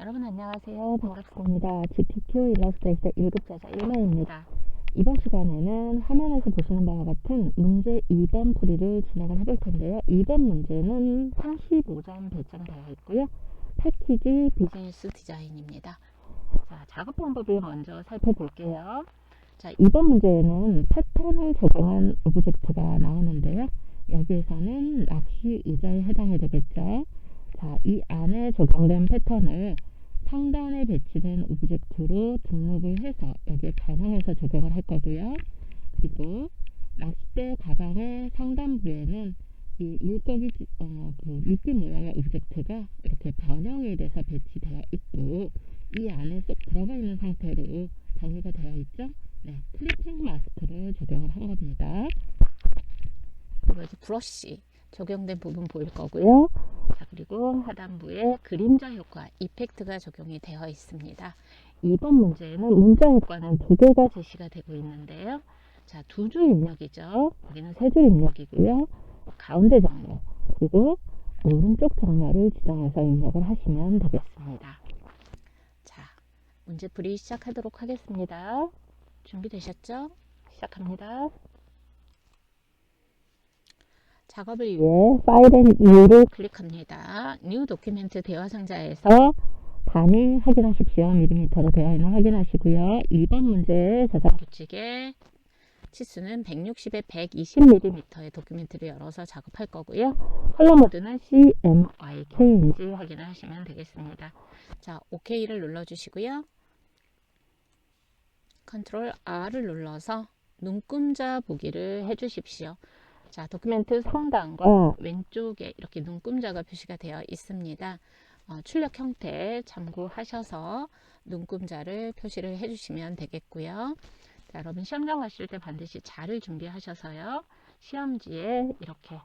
여러분 안녕하세요. 반갑습니다. GTQ 일러스트레이터 1급자자 1마입니다. 이번 시간에는 화면에서 보시는 바와 같은 문제 2번 풀이를 진행을 해볼 텐데요. 2번 문제는 45점 배정되어 있고요. 패키지 비즈니스 디자인입니다. 자, 작업 방법을 먼저 살펴볼게요. 자, 2번 문제에는 패턴을 적용한 오브젝트가 나오는데요. 여기에서는 낚시 의자에 해당이 되겠죠. 자, 이 안에 적용된 패턴을 상단에 배치된 오브젝트로 등록을 해서 여기에 반영해서 적용을 할 거고요. 그리고 낚싯대 가방의 상단부에는 이 물고기 미끼 모양의 오브젝트가 이렇게 변형이 돼서 배치되어 있고 이 안에 쏙 들어가 있는 상태로 정리가 되어 있죠. 네, 클리핑 마스크를 적용을 한 겁니다. 그리고 이제 브러쉬 적용된 부분 보일 거고요. 자, 그리고 하단부에 그림자 효과, 이펙트가 적용이 되어 있습니다. 2번 문제에는 문자 효과는 두 개가 제시가 되고 있는데요. 자, 두 줄 입력이죠. 여기는 세 줄 입력이고요. 가운데 정렬, 그리고 오른쪽 정렬을 지정해서 입력을 하시면 되겠습니다. 자, 문제 풀이 시작하도록 하겠습니다. 준비되셨죠? 시작합니다. 작업을 위해 파일 앤 뉴를 클릭합니다. 뉴 도큐멘트 대화 상자에서 단위 확인하십시오. 밀리미터로 되어 있는 확인하시고요. 2번 문제의 저장 규칙의 치수는 160에 120mm의 도큐멘트를 열어서 작업할 거고요. 컬러 모드는 CMYK인지 확인을 하시면 되겠습니다. 자, OK를 눌러주시고요. 컨트롤 R을 눌러서 눈금자 보기를 해주십시오. 자, 도큐멘트 상단과 왼쪽에 이렇게 눈금자가 표시가 되어 있습니다. 출력 형태 참고하셔서 눈금자를 표시를 해주시면 되겠고요. 자, 여러분 시험장 가실 때 반드시 자를 준비하셔서요. 시험지에 이렇게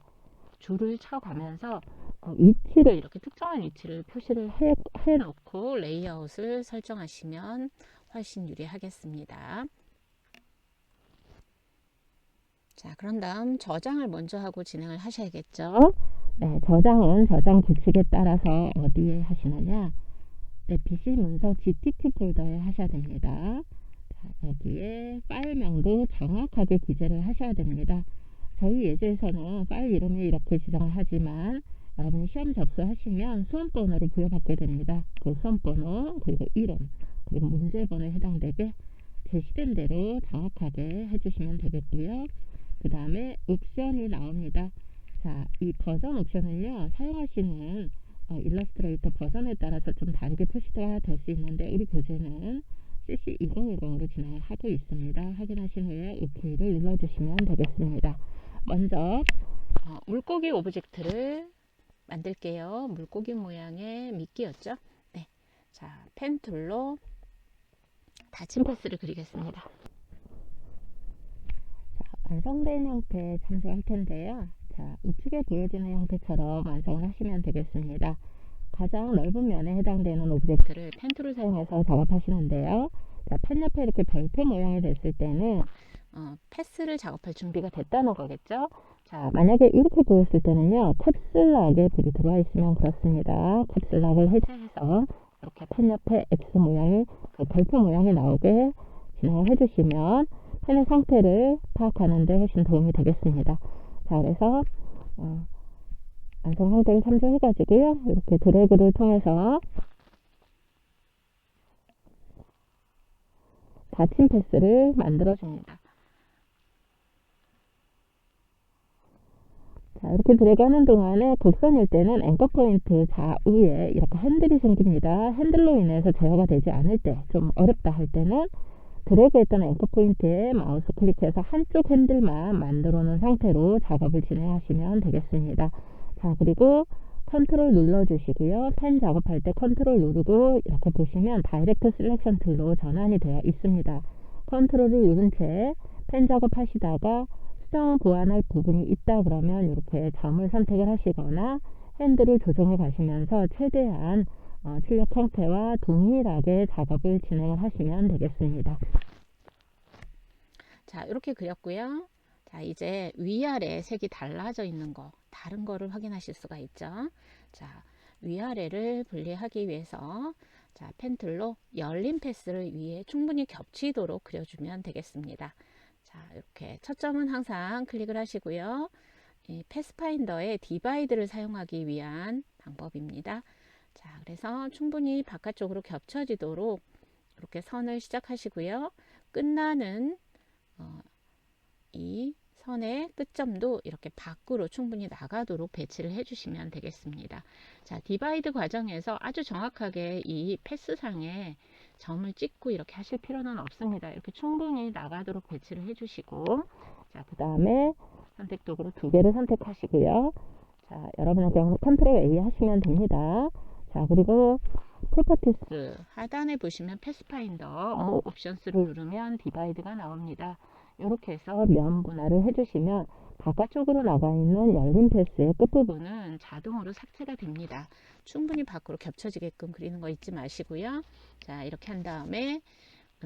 줄을 쳐가면서 위치를 이렇게 특정한 위치를 표시를 해놓고 레이아웃을 설정하시면 훨씬 유리하겠습니다. 자, 그런 다음 저장을 먼저 하고 진행을 하셔야겠죠. 네, 저장은 저장 규칙에 따라서 어디에 하시느냐. 네, PC 문서 GTQ 폴더에 하셔야 됩니다. 자, 여기에 파일명도 정확하게 기재를 하셔야 됩니다. 저희 예제에서는 파일 이름이 이렇게 지정을 하지만 여러분이 시험 접수하시면 수험번호를 부여받게 됩니다. 그 수험번호, 그리고 이름, 그리고 문제번호에 해당되게 제시된 대로 정확하게 해주시면 되겠고요. 그 다음에 옵션이 나옵니다. 자, 이 버전 옵션은요, 사용하시는 일러스트레이터 버전에 따라서 좀 다르게 표시가 될 수 있는데 우리 교재는 CC2010으로 진행을 하고 있습니다. 확인하신 후에 OK를 눌러주시면 되겠습니다. 먼저 물고기 오브젝트를 만들게요. 물고기 모양의 미끼였죠. 네, 자, 펜 툴로 닫힌 패스를 그리겠습니다. 완성된 형태 참조할 텐데요. 자, 우측에 보여지는 형태처럼 완성을 하시면 되겠습니다. 가장 넓은 면에 해당되는 오브젝트를 펜 툴을 사용해서 작업하시는데요. 자, 펜 옆에 이렇게 별표 모양이 됐을 때는 패스를 작업할 준비가 됐다는 거겠죠. 자, 만약에 이렇게 보였을 때는요, 캡슐락에 불이 들어와 있으면 그렇습니다. 캡슐락을 해제해서 이렇게 펜 옆에 X 모양이, 별표 모양이 나오게 진행을 해주시면 펜의 상태를 파악하는 데 훨씬 도움이 되겠습니다. 자, 그래서 완성 상태를 참조해 가지고요. 이렇게 드래그를 통해서 닫힌 패스를 만들어 줍니다. 자, 이렇게 드래그 하는 동안에 곡선일 때는 앵커 포인트 좌우에 이렇게 핸들이 생깁니다. 핸들로 인해서 제어가 되지 않을 때, 좀 어렵다 할 때는 드래그했던 앵커 포인트에 마우스 클릭해서 한쪽 핸들만 만들어 놓은 상태로 작업을 진행하시면 되겠습니다. 자, 그리고 컨트롤 눌러주시고요. 펜 작업할 때 컨트롤 누르고 이렇게 보시면 다이렉트 셀렉션 툴로 전환이 되어 있습니다. 컨트롤을 누른 채 펜 작업하시다가 수정 보완할 부분이 있다 그러면 이렇게 점을 선택을 하시거나 핸들을 조정해 가시면서 최대한 출력 형태와 동일하게 작업을 진행을 하시면 되겠습니다. 자, 이렇게 그렸고요. 자, 이제 위아래 색이 달라져 있는 거, 다른 거를 확인하실 수가 있죠. 자, 위아래를 분리하기 위해서 자, 펜틀로 열린 패스를 위에 충분히 겹치도록 그려주면 되겠습니다. 자, 이렇게 첫 점은 항상 클릭을 하시고요. 이 패스파인더의 디바이드를 사용하기 위한 방법입니다. 자, 그래서 충분히 바깥쪽으로 겹쳐지도록 이렇게 선을 시작하시고요. 끝나는 이 선의 끝점도 이렇게 밖으로 충분히 나가도록 배치를 해주시면 되겠습니다. 자, 디바이드 과정에서 아주 정확하게 이 패스상에 점을 찍고 이렇게 하실 필요는 없습니다. 이렇게 충분히 나가도록 배치를 해주시고, 자, 그 다음에 선택 도구로 두 개를 선택하시고요. 자, 여러분의 경우 컨트롤 A 하시면 됩니다. 자, 그리고 프로퍼티스 하단에 보시면 패스파인더 옵션스를 누르면 디바이드가 나옵니다. 이렇게 해서 면 분할을 해주시면 바깥쪽으로 나가 있는 열린 패스의 끝부분은 자동으로 삭제가 됩니다. 충분히 밖으로 겹쳐지게끔 그리는 거 잊지 마시고요. 자, 이렇게 한 다음에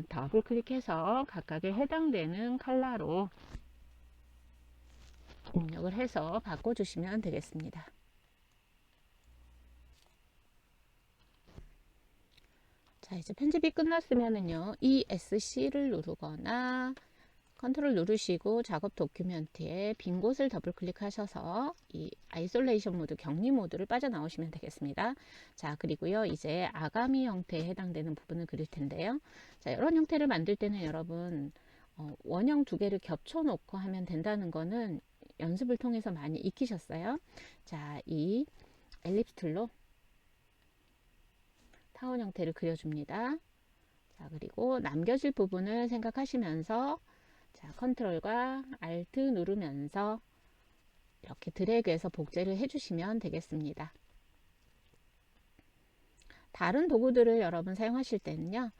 더블 클릭해서 각각에 해당되는 컬러로 입력을 해서 바꿔주시면 되겠습니다. 자, 이제 편집이 끝났으면은요, ESC를 누르거나 컨트롤 누르시고 작업 도큐멘트에 빈 곳을 더블 클릭하셔서 이 아이솔레이션 모드 격리 모드를 빠져나오시면 되겠습니다. 자, 그리고요, 이제 아가미 형태에 해당되는 부분을 그릴 텐데요. 자, 이런 형태를 만들 때는 여러분 원형 두 개를 겹쳐 놓고 하면 된다는 거는 연습을 통해서 많이 익히셨어요. 자, 이 엘립스 툴로 타원 형태를 그려줍니다. 자, 그리고 남겨질 부분을 생각하시면서 자, 컨트롤과 알트 누르면서 이렇게 드래그해서 복제를 해주시면 되겠습니다. 다른 도구들을 여러분 사용하실 때는요,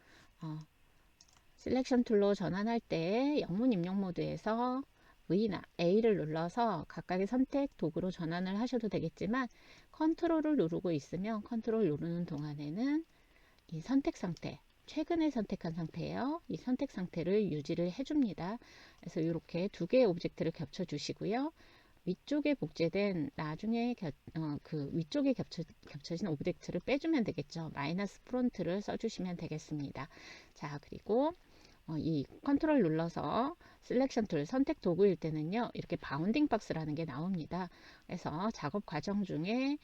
셀렉션 툴로 전환할 때 영문 입력 모드에서 V나 A를 눌러서 각각의 선택 도구로 전환을 하셔도 되겠지만, 컨트롤을 누르고 있으면 컨트롤 누르는 동안에는 이 선택 상태, 최근에 선택한 상태예요. 이 선택 상태를 유지를 해줍니다. 그래서 이렇게 두 개의 오브젝트를 겹쳐 주시고요. 위쪽에 복제된 나중에 그 위쪽에 겹쳐진 오브젝트를 빼주면 되겠죠. 마이너스 프론트를 써주시면 되겠습니다. 자, 그리고 이 컨트롤 눌러서 셀렉션 툴 선택 도구일 때는요, 이렇게 바운딩 박스라는 게 나옵니다. 그래서 작업 과정 중에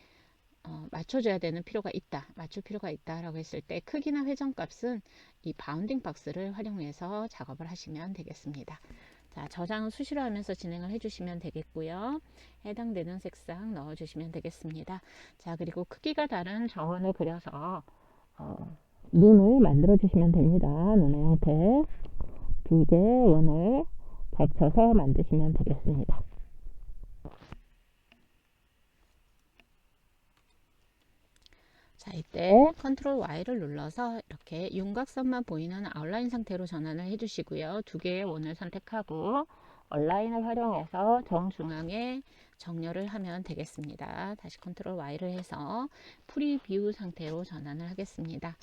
맞춰줘야 되는 필요가 있다, 맞출 필요가 있다 라고 했을 때 크기나 회전값은 이 바운딩 박스를 활용해서 작업을 하시면 되겠습니다. 자, 저장은 수시로 하면서 진행을 해주시면 되겠고요. 해당되는 색상 넣어주시면 되겠습니다. 자, 그리고 크기가 다른 정원을 그려서 눈을 만들어 주시면 됩니다. 눈의 형태 두 개의 원을 겹쳐서 만드시면 되겠습니다. 자, 이때 컨트롤 Y를 눌러서 이렇게 윤곽선만 보이는 아웃라인 상태로 전환을 해주시고요. 두 개의 원을 선택하고 얼라인을 활용해서 정중앙에 정렬을 하면 되겠습니다. 다시 컨트롤 Y를 해서 프리뷰 상태로 전환을 하겠습니다.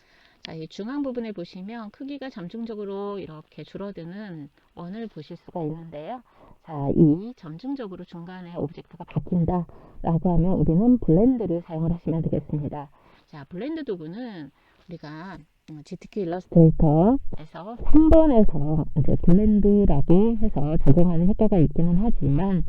자, 이 중앙 부분에 보시면 크기가 점증적으로 이렇게 줄어드는 원을 보실 수가 있는데요. 자, 이 점증적으로 중간에 오브젝트가 바뀐다 라고 하면 우리는 블렌드를 사용을 하시면 되겠습니다. 자, 블렌드 도구는 우리가 GTK 일러스트레이터에서 3번에서 이제 블렌드라고 해서 적용하는 효과가 있기는 하지만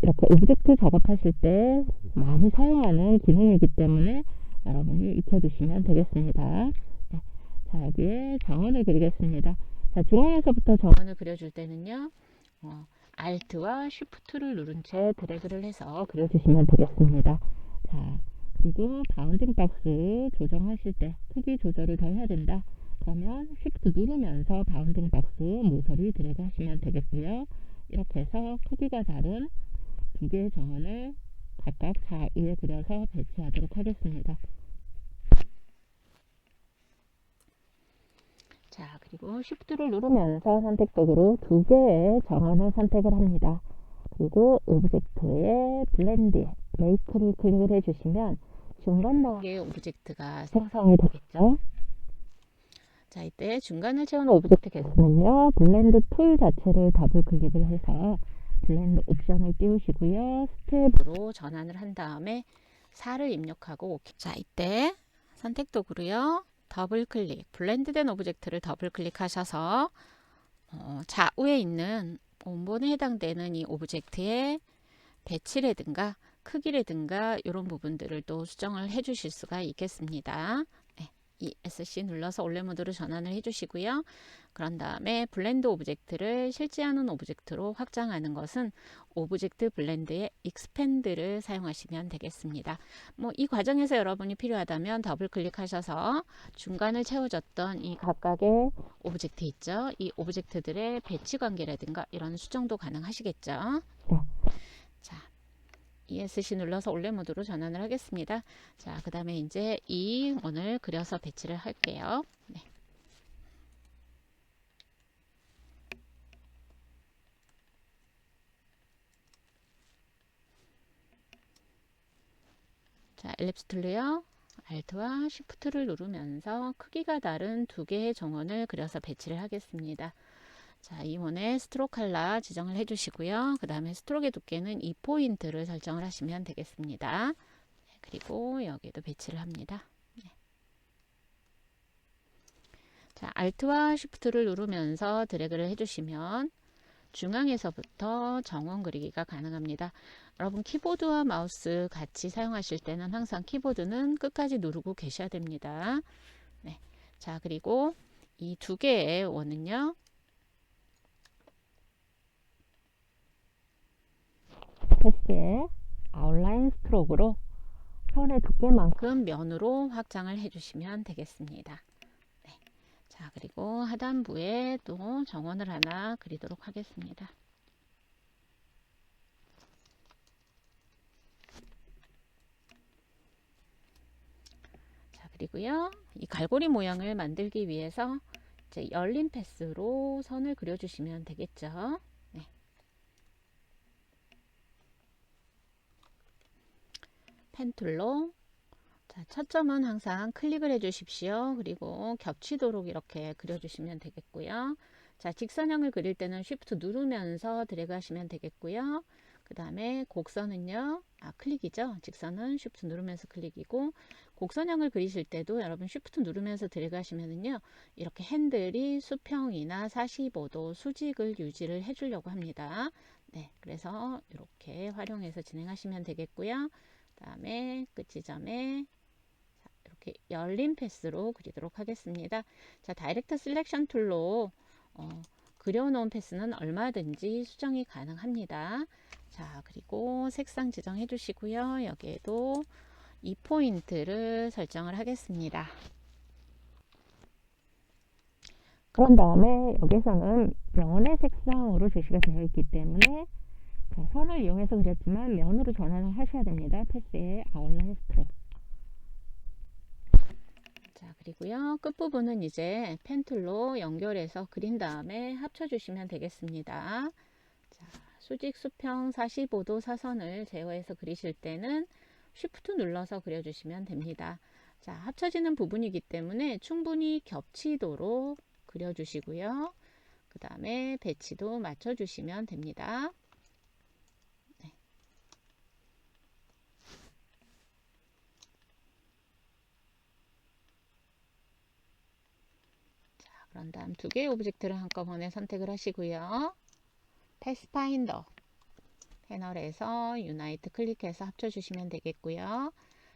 이렇게 오브젝트 작업하실 때 많이 사용하는 기능이기 때문에 여러분이 익혀두시면 되겠습니다. 네. 자, 여기에 정원을 그리겠습니다. 자, 중앙에서부터 정원을 그려줄 때는요, Alt와 Shift를 누른 채 드래그를 해서 그려주시면 되겠습니다. 자, 그리고 바운딩 박스 조정하실 때 크기 조절을 더 해야 된다. 그러면 Shift 누르면서 바운딩 박스 모서리 드래그 하시면 되겠고요. 이렇게 해서 크기가 다른 두 개의 정원을 각각 사이에 그려서 배치하도록 하겠습니다. 자, 그리고 Shift를 누르면서 선택도구로 두 개의 정원을 선택을 합니다. 그리고 오브젝트의 블렌드, 메이크를 클릭을 해주시면 중간 단계의 오브젝트가 생성이 되겠죠. 자, 이때 중간을 채운 오브젝트 개수는요, 블렌드 툴 자체를 더블 클릭을 해서 블렌드 옵션을 띄우시고요. 스텝으로 전환을 한 다음에 4를 입력하고 오케이. 자, 이때 선택 도구로요. 더블 클릭, 블렌드된 오브젝트를 더블 클릭하셔서 좌우에 있는 원본에 해당되는 이 오브젝트의 배치라든가 크기라든가 이런 부분들을 또 수정을 해 주실 수가 있겠습니다. 네, ESC 눌러서 올레 모드로 전환을 해 주시고요. 그런 다음에 블렌드 오브젝트를 실제하는 오브젝트로 확장하는 것은 오브젝트 블렌드의 익스펜드를 사용하시면 되겠습니다. 뭐 이 과정에서 여러분이 필요하다면 더블 클릭하셔서 중간을 채워줬던 이 각각의 오브젝트 있죠. 이 오브젝트들의 배치 관계라든가 이런 수정도 가능하시겠죠. 네. 자, ESC 눌러서 올레 모드로 전환을 하겠습니다. 자, 그 다음에 이제 이 원을 그려서 배치를 할게요. 네. 자, 엘립스 툴로요. Alt와 Shift를 누르면서 크기가 다른 두 개의 정원을 그려서 배치를 하겠습니다. 자, 이 원에 스트로크 컬러 지정을 해 주시고요. 그 다음에 스트로크의 두께는 2포인트를 설정을 하시면 되겠습니다. 네, 그리고 여기에도 배치를 합니다. 네. 자, Alt와 Shift를 누르면서 드래그를 해주시면 중앙에서부터 정원 그리기가 가능합니다. 여러분 키보드와 마우스 같이 사용하실 때는 항상 키보드는 끝까지 누르고 계셔야 됩니다. 네. 자, 그리고 이 두 개의 원은요. 패스의 아웃라인 스트로크로 선의 두께만큼 면으로 확장을 해주시면 되겠습니다. 네. 자, 그리고 하단부에 또 정원을 하나 그리도록 하겠습니다. 자, 그리고요. 이 갈고리 모양을 만들기 위해서 이제 열린 패스로 선을 그려주시면 되겠죠. 네. 펜툴로 자, 첫 점은 항상 클릭을 해 주십시오. 그리고 겹치도록 이렇게 그려주시면 되겠고요. 자, 직선형을 그릴 때는 Shift 누르면서 드래그 하시면 되겠고요. 그 다음에 곡선은요. 클릭이죠. 직선은 Shift 누르면서 클릭이고 곡선형을 그리실 때도 여러분 Shift 누르면서 드래그 하시면은요. 이렇게 핸들이 수평이나 45도 수직을 유지를 해 주려고 합니다. 네, 그래서 이렇게 활용해서 진행하시면 되겠고요. 그 다음에 끝 지점에 이렇게 열린 패스로 그리도록 하겠습니다. 자, 다이렉트 셀렉션 툴로 그려놓은 패스는 얼마든지 수정이 가능합니다. 자, 그리고 색상 지정해 주시고요. 여기에도 2포인트를 설정을 하겠습니다. 그런 다음에 여기서는 면의 색상으로 제시가 되어 있기 때문에 자, 선을 이용해서 그렸지만 면으로 전환을 하셔야 됩니다. 패스의 아웃라인 스트로크. 자, 그리고요. 끝부분은 이제 펜툴로 연결해서 그린 다음에 합쳐주시면 되겠습니다. 자, 수직 수평 45도 사선을 제어해서 그리실 때는 Shift 눌러서 그려주시면 됩니다. 자, 합쳐지는 부분이기 때문에 충분히 겹치도록 그려주시고요. 그 다음에 배치도 맞춰주시면 됩니다. 네. 자, 그런 다음 두 개의 오브젝트를 한꺼번에 선택을 하시고요. 패스파인더 패널에서 유나이트 클릭해서 합쳐주시면 되겠고요.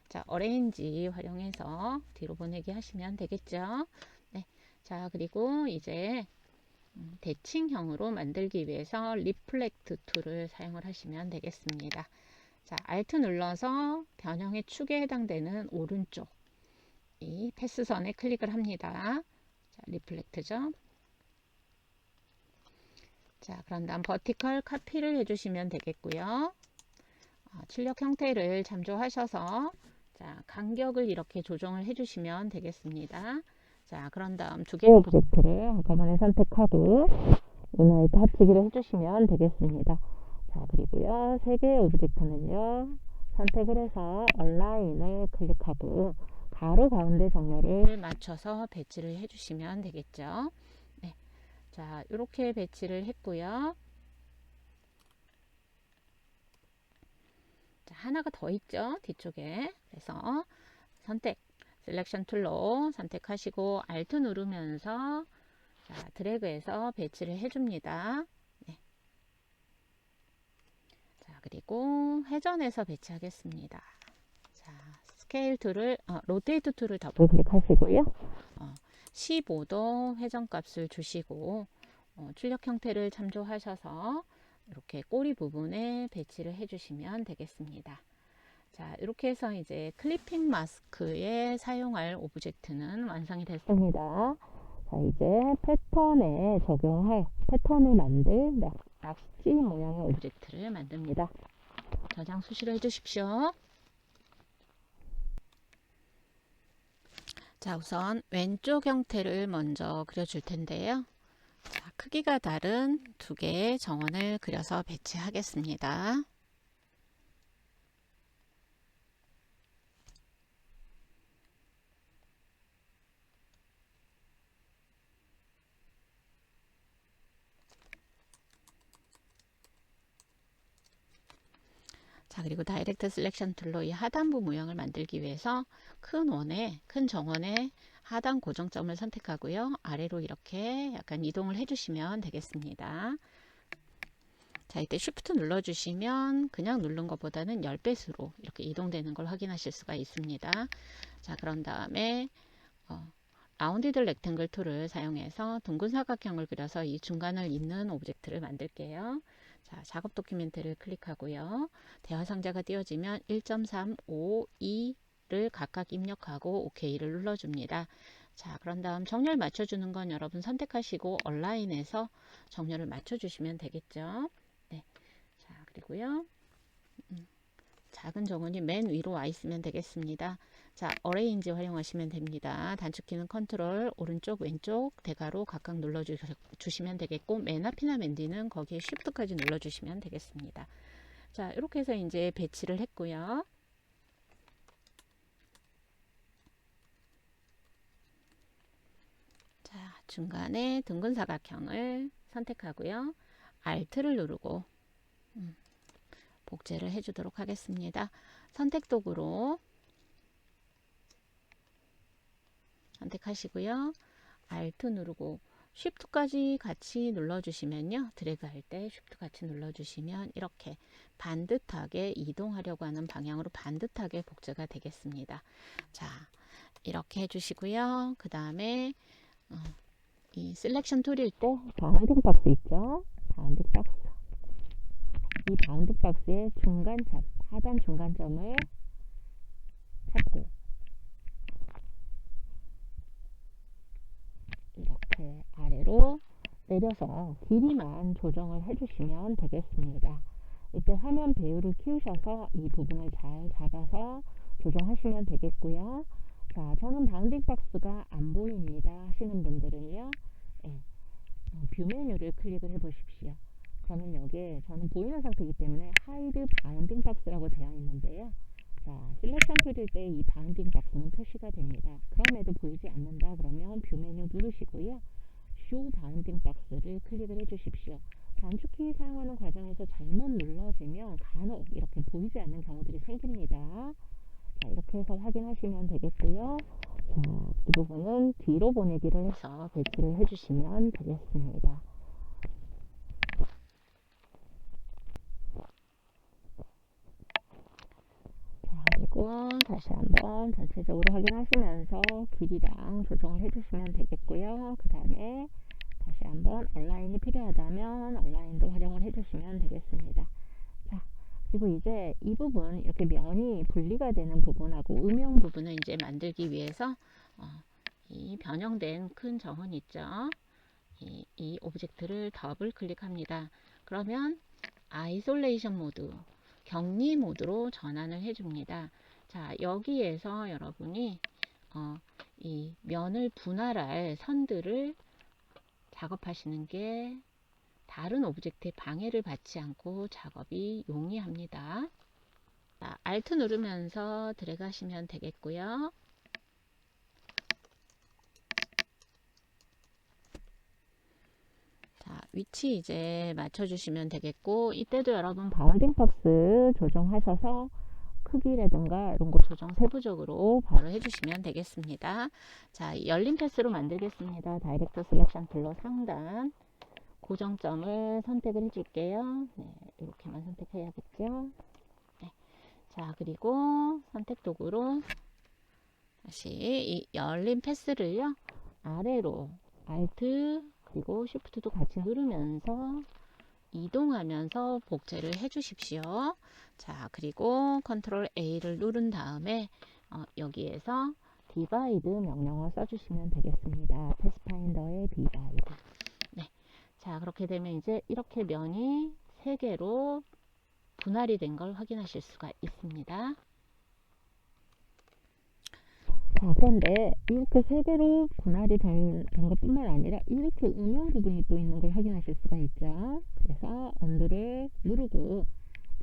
자, 어레인지 활용해서 뒤로 보내기 하시면 되겠죠. 네. 자, 그리고 이제 대칭형으로 만들기 위해서 리플렉트 툴을 사용을 하시면 되겠습니다. 자, Alt 눌러서 변형의 축에 해당되는 오른쪽 이 패스선에 클릭을 합니다. 자, 리플렉트죠. 자, 그런 다음 버티컬 카피를 해주시면 되겠고요. 출력 형태를 참조하셔서 자, 간격을 이렇게 조정을 해주시면 되겠습니다. 자, 그런 다음 두 개의 오브젝트를 한꺼번에 선택하고 유나이트 합치기를 해주시면 되겠습니다. 자, 그리고요. 세 개의 오브젝트는요. 선택을 해서 얼라인을 클릭하고 가로 가운데 정렬을 맞춰서 배치를 해주시면 되겠죠. 네. 자, 이렇게 배치를 했고요. 자, 하나가 더 있죠, 뒤쪽에. 그래서 선택, 셀렉션 툴로 선택하시고 Alt 누르면서 자, 드래그해서 배치를 해줍니다. 네. 자, 그리고 회전해서 배치하겠습니다. 자, 스케일 툴을, 로테이트 툴을 더블 클릭하시고요. 15도 회전값을 주시고 출력 형태를 참조하셔서 이렇게 꼬리 부분에 배치를 해주시면 되겠습니다. 자, 이렇게 해서 이제 클리핑 마스크에 사용할 오브젝트는 완성이 됐습니다. 자, 이제 패턴에 적용할 패턴을 만들 낚시 모양의 오브젝트를 만듭니다. 저장 수시로 해주십시오. 자, 우선 왼쪽 형태를 먼저 그려줄 텐데요. 자, 크기가 다른 두 개의 정원을 그려서 배치하겠습니다. 자, 그리고 다이렉트 셀렉션 툴로 이 하단부 모양을 만들기 위해서 큰 정원의 하단 고정점을 선택하고요. 아래로 이렇게 약간 이동을 해주시면 되겠습니다. 자, 이때 Shift 눌러주시면 그냥 누른 것보다는 10배수로 이렇게 이동되는 걸 확인하실 수가 있습니다. 자, 그런 다음에 라운디드 렉탱글 툴을 사용해서 둥근 사각형을 그려서 이 중간을 잇는 오브젝트를 만들게요. 자, 작업 도큐멘트를 클릭하고요. 대화 상자가 띄워지면 1.3, 5, 2를 각각 입력하고 OK를 눌러줍니다. 자, 그런 다음 정렬 맞춰주는 건 여러분 선택하시고 온라인에서 정렬을 맞춰주시면 되겠죠. 네. 자, 그리고요. 작은 정원이 맨 위로 와 있으면 되겠습니다. 자, 어레인지 활용하시면 됩니다. 단축키는 컨트롤 오른쪽 왼쪽 대괄호 각각 눌러주시면 되겠고 맨 앞이나 맨 뒤는 거기에 쉬프트까지 눌러주시면 되겠습니다. 자, 이렇게 해서 이제 배치를 했고요. 자, 중간에 둥근 사각형을 선택하고요. Alt를 누르고 복제를 해주도록 하겠습니다. 선택 도구로 선택하시고요. Alt 누르고 Shift까지 같이 눌러주시면요. 드래그 할 때 Shift 같이 눌러주시면 이렇게 반듯하게 이동하려고 하는 방향으로 반듯하게 복제가 되겠습니다. 자, 이렇게 해주시고요. 그 다음에 이 셀렉션 툴일 때 바운딩 박스 있죠? 바운딩 박스. 이 바운딩 박스의 중간점, 하단 중간점을 찾고 이렇게 아래로 내려서 길이만 조정을 해주시면 되겠습니다. 이때 화면 배율을 키우셔서 이 부분을 잘 잡아서 조정하시면 되겠고요. 자, 저는 바운딩 박스가 안 보입니다 하시는 분들은요. 뷰 메뉴를 클릭을 해 보십시오. 그러면 여기에 저는 보이는 상태이기 때문에 하이드 바운딩 박스라고 되어 있는데요. 자, 셀렉션 툴일 때 이 바운딩 박스는 표시가 됩니다. 그럼에도 보이지 않는다 그러면 뷰 메뉴 누르시고요. 쇼 바운딩 박스를 클릭을 해 주십시오. 단축키 사용하는 과정에서 잘못 눌러지면 간혹 이렇게 보이지 않는 경우들이 생깁니다. 자, 이렇게 해서 확인하시면 되겠고요. 자, 이 부분은 뒤로 보내기를 해서 배치를 해주시면 되겠습니다. 자, 그리고 다시 한번 전체적으로 확인하시면서 길이랑 조정을 해주시면 되겠고요. 그 다음에 다시 한번 온라인이 필요하다면 온라인도 활용을 해주시면 되겠습니다. 자, 그리고 이제 이 부분 이렇게 면이 분리가 되는 부분하고 음영 부분을 이제 만들기 위해서 이 변형된 큰 정원 있죠. 이 오브젝트를 더블 클릭합니다. 그러면 아이솔레이션 모드, 격리 모드로 전환을 해줍니다. 자, 여기에서 여러분이 이 면을 분할할 선들을 작업하시는 게 다른 오브젝트에 방해를 받지 않고 작업이 용이합니다. 자, Alt 누르면서 드래그 하시면 되겠고요. 자, 위치 이제 맞춰주시면 되겠고, 이때도 여러분 바운딩 박스 조정하셔서 크기라든가 이런 거 조정 세부적으로 바로 해주시면 되겠습니다. 자, 열린 패스로 만들겠습니다. 다이렉트 셀렉션 툴로 상단 고정점을 선택을 해줄게요. 네, 이렇게만 선택해야겠죠. 네. 자, 그리고 선택 도구로 다시 이 열린 패스를요, 아래로 Alt 그리고 Shift도 같이 누르면서 이동하면서 복제를 해 주십시오. 자, 그리고 컨트롤 A를 누른 다음에 여기에서 디바이드 명령어 써주시면 되겠습니다. 패스파인더의 디바이드. 네. 자, 그렇게 되면 이제 이렇게 면이 3개로 분할이 된 걸 확인하실 수가 있습니다. 자, 그런데 이렇게 3개로 분할이 된 것뿐만 아니라 이렇게 음영 부분이 또 있는 걸 확인하실 수가 있죠. 그래서 언더를 누르고,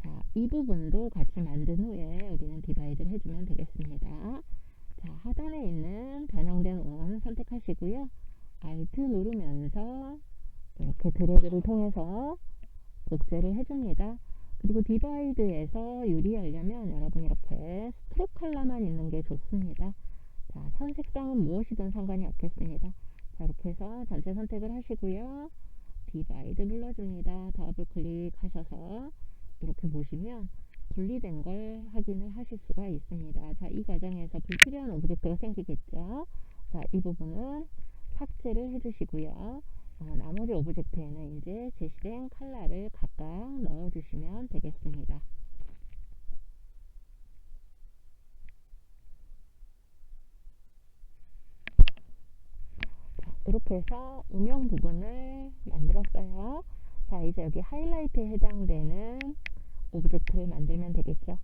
자, 이 부분도 같이 만든 후에 우리는 디바이드를 해주면 되겠습니다. 자, 하단에 있는 변형된 원 선택하시고요. Alt 누르면서 이렇게 드래그를 통해서 복제를 해줍니다. 그리고 디바이드에서 유리하려면 여러분 이렇게 스트로크 컬러만 있는 게 좋습니다. 자, 선 색상은 무엇이든 상관이 없겠습니다. 자, 이렇게 해서 전체 선택을 하시고요. 디바이드 눌러줍니다. 더블 클릭하셔서 이렇게 보시면 분리된 걸 확인을 하실 수가 있습니다. 자, 이 과정에서 불필요한 오브젝트가 생기겠죠. 자, 이 부분은 삭제를 해주시고요. 나머지 오브젝트에는 이제 제시된 컬러를 각각 넣어주시면 되겠습니다. 이렇게 해서 음영 부분을 만들었어요. 자, 이제 여기 하이라이트에 해당되는 오브젝트를 만들면 되겠죠.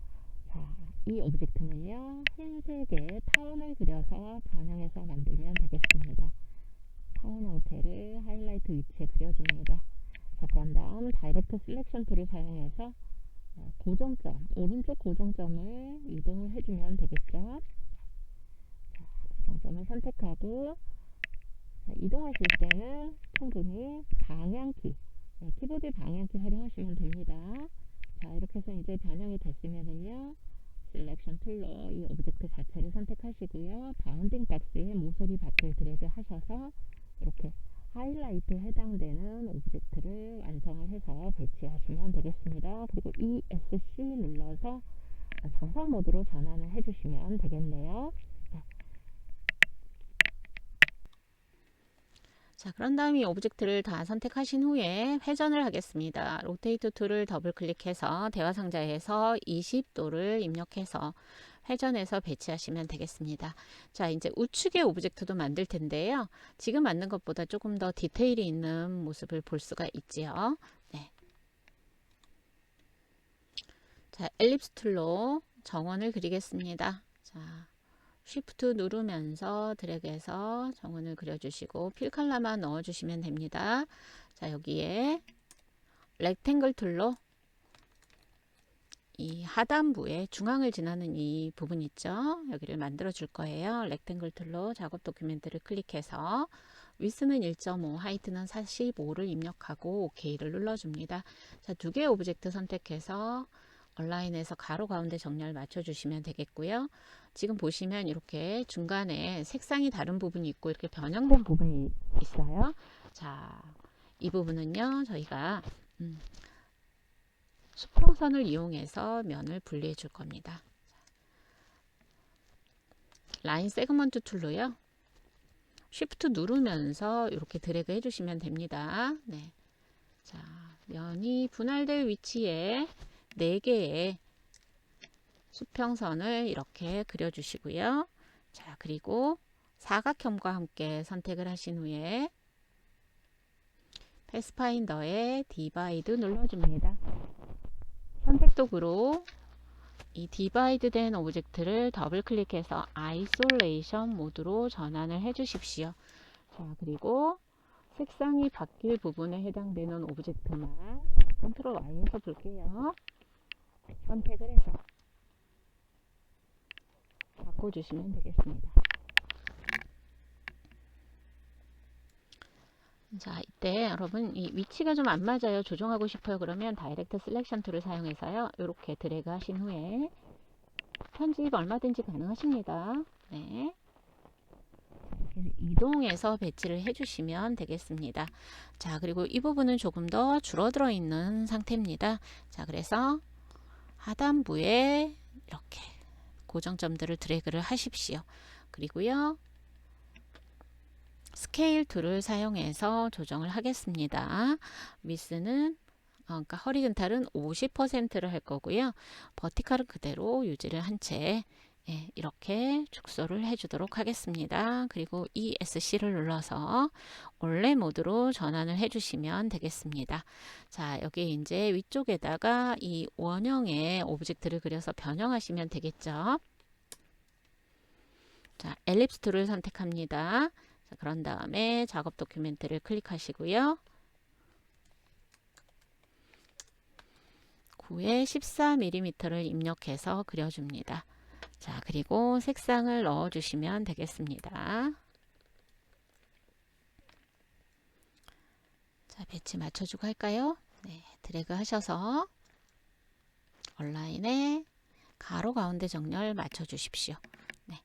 자, 이 오브젝트는요, 흰색의 타원을 그려서 변형해서 만들면 되겠습니다. 타원 형태를 하이라이트 위치에 그려줍니다. 자, 그런 다음 다이렉트 셀렉션 툴을 사용해서 고정점, 오른쪽 고정점을 이동을 해주면 되겠죠. 자, 고정점을 선택하고, 자, 이동하실 때는 충분히 방향키, 키보드 방향키 활용하시면 됩니다. 자, 이렇게 해서 이제 변형이 됐으면은요, 셀렉션 툴로 이 오브젝트 자체를 선택하시고요. 바운딩 박스에 모서리 밭을 드래그 하셔서 이렇게 하이라이트에 해당되는 오브젝트를 완성을 해서 배치하시면 되겠습니다. 그리고 ESC 눌러서 정상 모드로 전환을 해주시면 되겠네요. 자, 그런 다음 이 오브젝트를 다 선택하신 후에 회전을 하겠습니다. 로테이트 툴을 더블 클릭해서 대화 상자에서 20도를 입력해서 회전해서 배치하시면 되겠습니다. 자, 이제 우측의 오브젝트도 만들 텐데요. 지금 만든 것보다 조금 더 디테일이 있는 모습을 볼 수가 있지요. 네. 자, 엘립스 툴로 정원을 그리겠습니다. 자, Shift 누르면서 드래그해서 정원을 그려주시고 필 컬러만 넣어주시면 됩니다. 자, 여기에 렉탱글 툴로 이 하단부에 중앙을 지나는 이 부분 있죠? 여기를 만들어 줄 거예요. 렉탱글 툴로 작업 도큐멘트를 클릭해서 위스는 1.5, 하이트는 45를 입력하고 OK를 눌러줍니다. 자, 2개의 오브젝트 선택해서 얼라인에서 가로 가운데 정렬 맞춰주시면 되겠고요. 지금 보시면 이렇게 중간에 색상이 다른 부분이 있고 이렇게 변형된 부분이 있어요. 자, 이 부분은요, 저희가 수평선을 이용해서 면을 분리해 줄 겁니다. 라인 세그먼트 툴로요. Shift 누르면서 이렇게 드래그 해주시면 됩니다. 네. 자, 면이 분할될 위치에 4개의 수평선을 이렇게 그려주시고요. 자, 그리고 사각형과 함께 선택을 하신 후에 패스파인더에 디바이드 눌러줍니다. 선택 도구로 이 디바이드 된 오브젝트를 더블 클릭해서 아이솔레이션 모드로 전환을 해 주십시오. 자, 그리고 색상이 바뀔 부분에 해당되는 오브젝트만 컨트롤 Y에서 볼게요. 선택을 해서 바꿔주시면 되겠습니다. 자, 이때 여러분 이 위치가 좀 안 맞아요. 조정하고 싶어요. 그러면 다이렉트 셀렉션 툴을 사용해서요. 이렇게 드래그 하신 후에 편집 얼마든지 가능하십니다. 네. 이동해서 배치를 해주시면 되겠습니다. 자, 그리고 이 부분은 조금 더 줄어들어 있는 상태입니다. 자, 그래서 하단부에 이렇게 고정점들을 드래그를 하십시오. 그리고요, 스케일 툴을 사용해서 조정을 하겠습니다. 위스는 그러니까 허리즌탈은 50%를 할 거고요. 버티컬은 그대로 유지를 한 채 이렇게 축소를 해주도록 하겠습니다. 그리고 ESC를 눌러서 올레 모드로 전환을 해주시면 되겠습니다. 자, 여기 이제 위쪽에다가 이 원형의 오브젝트를 그려서 변형하시면 되겠죠. 자, 엘립스 툴을 선택합니다. 자, 그런 다음에 작업 도큐멘트를 클릭하시고요. 9에 14mm를 입력해서 그려줍니다. 자, 그리고 색상을 넣어주시면 되겠습니다. 자, 배치 맞춰주고 할까요? 네, 드래그 하셔서 온라인에 가로 가운데 정렬 맞춰주십시오. 네.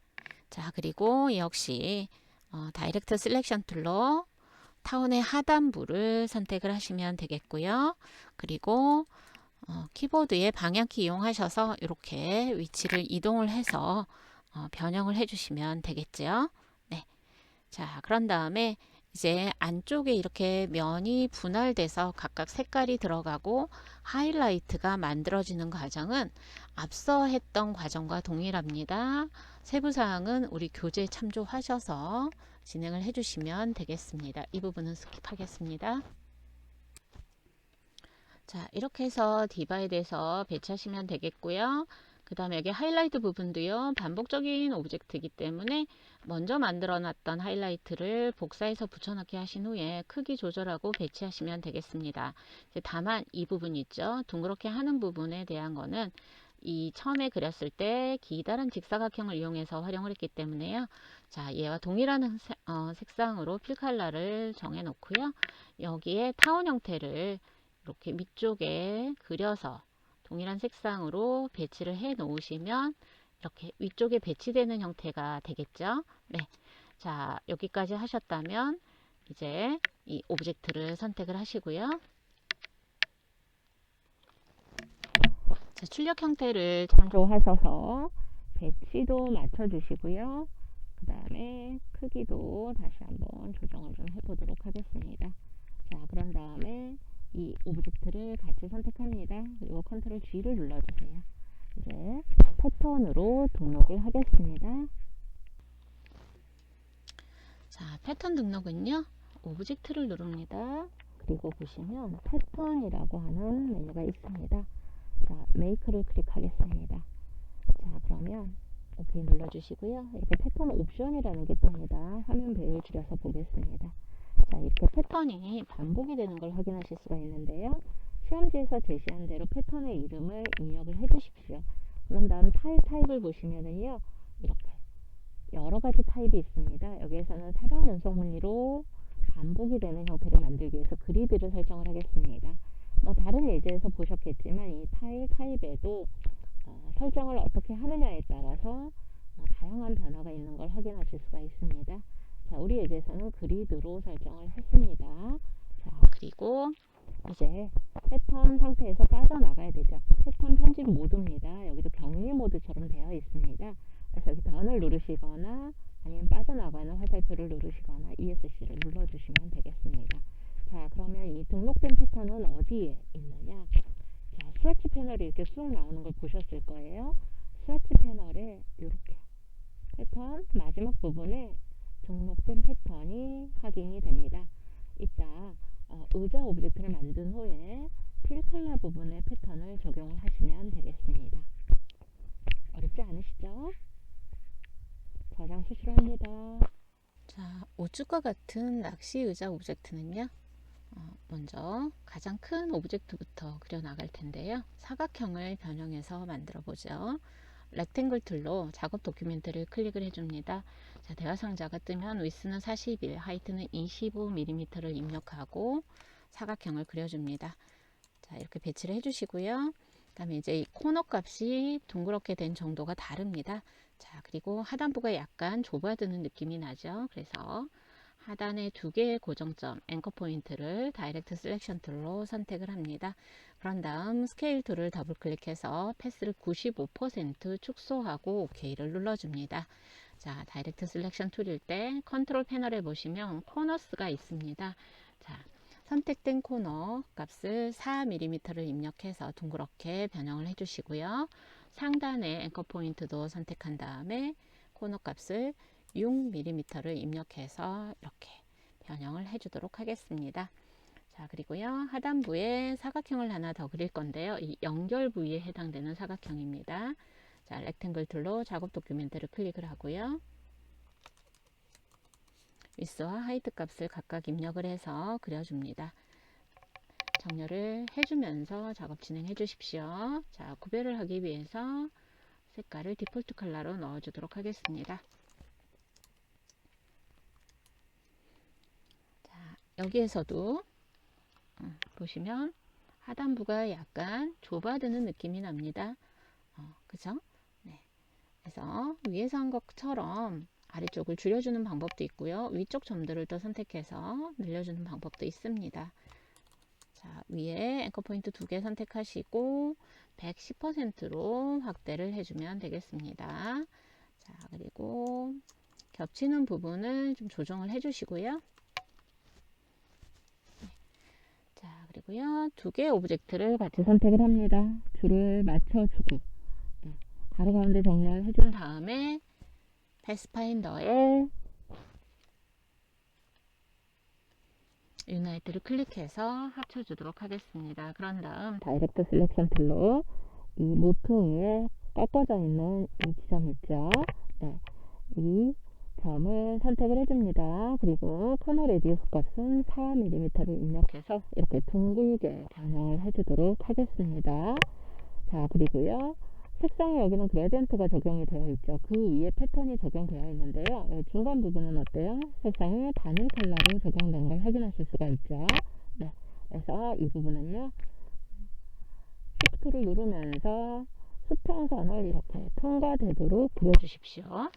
자, 그리고 역시 다이렉트 셀렉션 툴로 타운의 하단부를 선택을 하시면 되겠고요. 그리고 키보드의 방향키 이용하셔서 이렇게 위치를 이동을 해서 변형을 해주시면 되겠죠. 네. 자, 그런 다음에 이제 안쪽에 이렇게 면이 분할돼서 각각 색깔이 들어가고 하이라이트가 만들어지는 과정은 앞서 했던 과정과 동일합니다. 세부사항은 우리 교재 참조하셔서 진행을 해주시면 되겠습니다. 이 부분은 스킵하겠습니다. 자, 이렇게 해서 디바이드해서 배치하시면 되겠고요. 그 다음에 여기 하이라이트 부분도요, 반복적인 오브젝트이기 때문에 먼저 만들어 놨던 하이라이트를 복사해서 붙여넣기 하신 후에 크기 조절하고 배치하시면 되겠습니다. 다만 이 부분 있죠, 둥그렇게 하는 부분에 대한 거는 이 처음에 그렸을 때 기다란 직사각형을 이용해서 활용을 했기 때문에요. 자, 얘와 동일한 색상으로 필 컬러를 정해 놓고요. 여기에 타원 형태를 이렇게 밑쪽에 그려서 동일한 색상으로 배치를 해 놓으시면 이렇게 위쪽에 배치되는 형태가 되겠죠. 네. 자, 여기까지 하셨다면 이제 이 오브젝트를 선택을 하시고요. 자, 출력 형태를 참조하셔서 배치도 맞춰주시고요. 그 다음에 크기도 다시 한번 조정을 좀 해보도록 하겠습니다. 자, 그런 다음에 이 오브젝트를 같이 선택합니다. 그리고 컨트롤 G를 눌러주세요. 이제 패턴으로 등록을 하겠습니다. 자, 패턴 등록은요, 오브젝트를 누릅니다. 그리고 보시면 패턴이라고 하는 메뉴가 있습니다. 자, 메이크를 클릭하겠습니다. 자, 그러면 오케이 눌러주시고요. 이렇게 패턴 옵션이라는 게 뜹니다. 화면 배열 줄여서 보겠습니다. 자, 이렇게 패턴이 반복이 되는 걸 확인하실 수가 있는데요. 시험지에서 제시한 대로 패턴의 이름을 입력을 해 주십시오. 그런 다음 타입을 보시면은요, 이렇게 여러 가지 타입이 있습니다. 여기에서는 사각 연속 무늬로 반복이 되는 형태를 만들기 위해서 그리드를 설정을 하겠습니다. 다른 예제에서 보셨겠지만 이 타입에도 설정을 어떻게 하느냐에 따라서 다양한 변화가 있는 걸 확인하실 수가 있습니다. 자, 우리 예제에서는 그리드로 설정을 했습니다. 자, 그리고 이제 패턴 상태에서 빠져나가야 되죠. 패턴 편집 모드입니다. 여기도 격리 모드처럼 되어 있습니다. 그래서 여기 던을 누르시거나 아니면 빠져나가는 화살표를 누르시거나 ESC를 눌러주시면 되겠습니다. 자, 그러면 이 등록된 패턴은 어디에 있느냐? 자, 스위치 패널이 이렇게 쑥 나오는 걸 보셨을 거예요. 스위치 패널에 이렇게 패턴 마지막 부분에 등록된 패턴이 확인이 됩니다. 이따 의자 오브젝트를 만든 후에 필 컬러 부분에 패턴을 적용을 하시면 되겠습니다. 어렵지 않으시죠? 저장 수시로 합니다. 자, 우측과 같은 낚시 의자 오브젝트는요, 먼저 가장 큰 오브젝트부터 그려 나갈 텐데요. 사각형을 변형해서 만들어 보죠. 렉탱글 툴로 작업 도큐멘트를 클릭을 해줍니다. 자, 대화 상자가 뜨면 위스는 41, 하이트는 25mm를 입력하고 사각형을 그려줍니다. 자, 이렇게 배치를 해주시고요. 그 다음에 이제 이 코너 값이 둥그렇게 된 정도가 다릅니다. 자, 그리고 하단부가 약간 좁아드는 느낌이 나죠. 그래서 하단에 두 개의 고정점, 앵커 포인트를 다이렉트 셀렉션 툴로 선택을 합니다. 그런 다음 스케일 툴을 더블 클릭해서 패스를 95% 축소하고 OK를 눌러줍니다. 자, 다이렉트 셀렉션 툴일 때 컨트롤 패널에 보시면 코너스가 있습니다. 자, 선택된 코너 값을 4mm를 입력해서 둥그렇게 변형을 해주시고요. 상단에 앵커 포인트도 선택한 다음에 코너 값을 6mm를 입력해서 이렇게 변형을 해주도록 하겠습니다. 자, 그리고요, 하단부에 사각형을 하나 더 그릴 건데요. 이 연결 부위에 해당되는 사각형입니다. 자, 렉탱글 툴로 작업 도큐멘트를 클릭을 하고요. 위스와 하이트 값을 각각 입력을 해서 그려줍니다. 정렬을 해주면서 작업 진행해 주십시오. 자, 구별을 하기 위해서 색깔을 디폴트 컬러로 넣어주도록 하겠습니다. 자, 여기에서도 보시면 하단부가 약간 좁아드는 느낌이 납니다. 그죠? 네. 그래서 위에서 한 것처럼 아래쪽을 줄여주는 방법도 있고요. 위쪽 점들을 또 선택해서 늘려주는 방법도 있습니다. 자, 위에 앵커 포인트 2개 선택하시고 110%로 확대를 해주면 되겠습니다. 자, 그리고 겹치는 부분을 좀 조정을 해주시고요. 자, 그리고요, 두 개의 오브젝트를 같이 선택을 합니다. 줄을 맞춰주고 가로 가운데 정렬을 해준 다음에 패스파인더에 유나이트를 클릭해서 합쳐주도록 하겠습니다. 그런 다음 다이렉트 셀렉션 툴로 이 모퉁이에 꺾어져 있는 이 지점 있죠? 네, 이 점을 선택을 해줍니다. 그리고 코너 레디우스 값은 4mm를 입력해서 이렇게 둥글게 변형을 해주도록 하겠습니다. 자, 그리고요, 색상이 여기는 그레디언트가 적용이 되어 있죠. 그 위에 패턴이 적용되어 있는데요. 중간 부분은 어때요? 색상이 단일 컬러로 적용된 걸 확인하실 수가 있죠. 네, 그래서 이 부분은요, Shift를 누르면서 수평선을 이렇게 통과되도록 그려주십시오.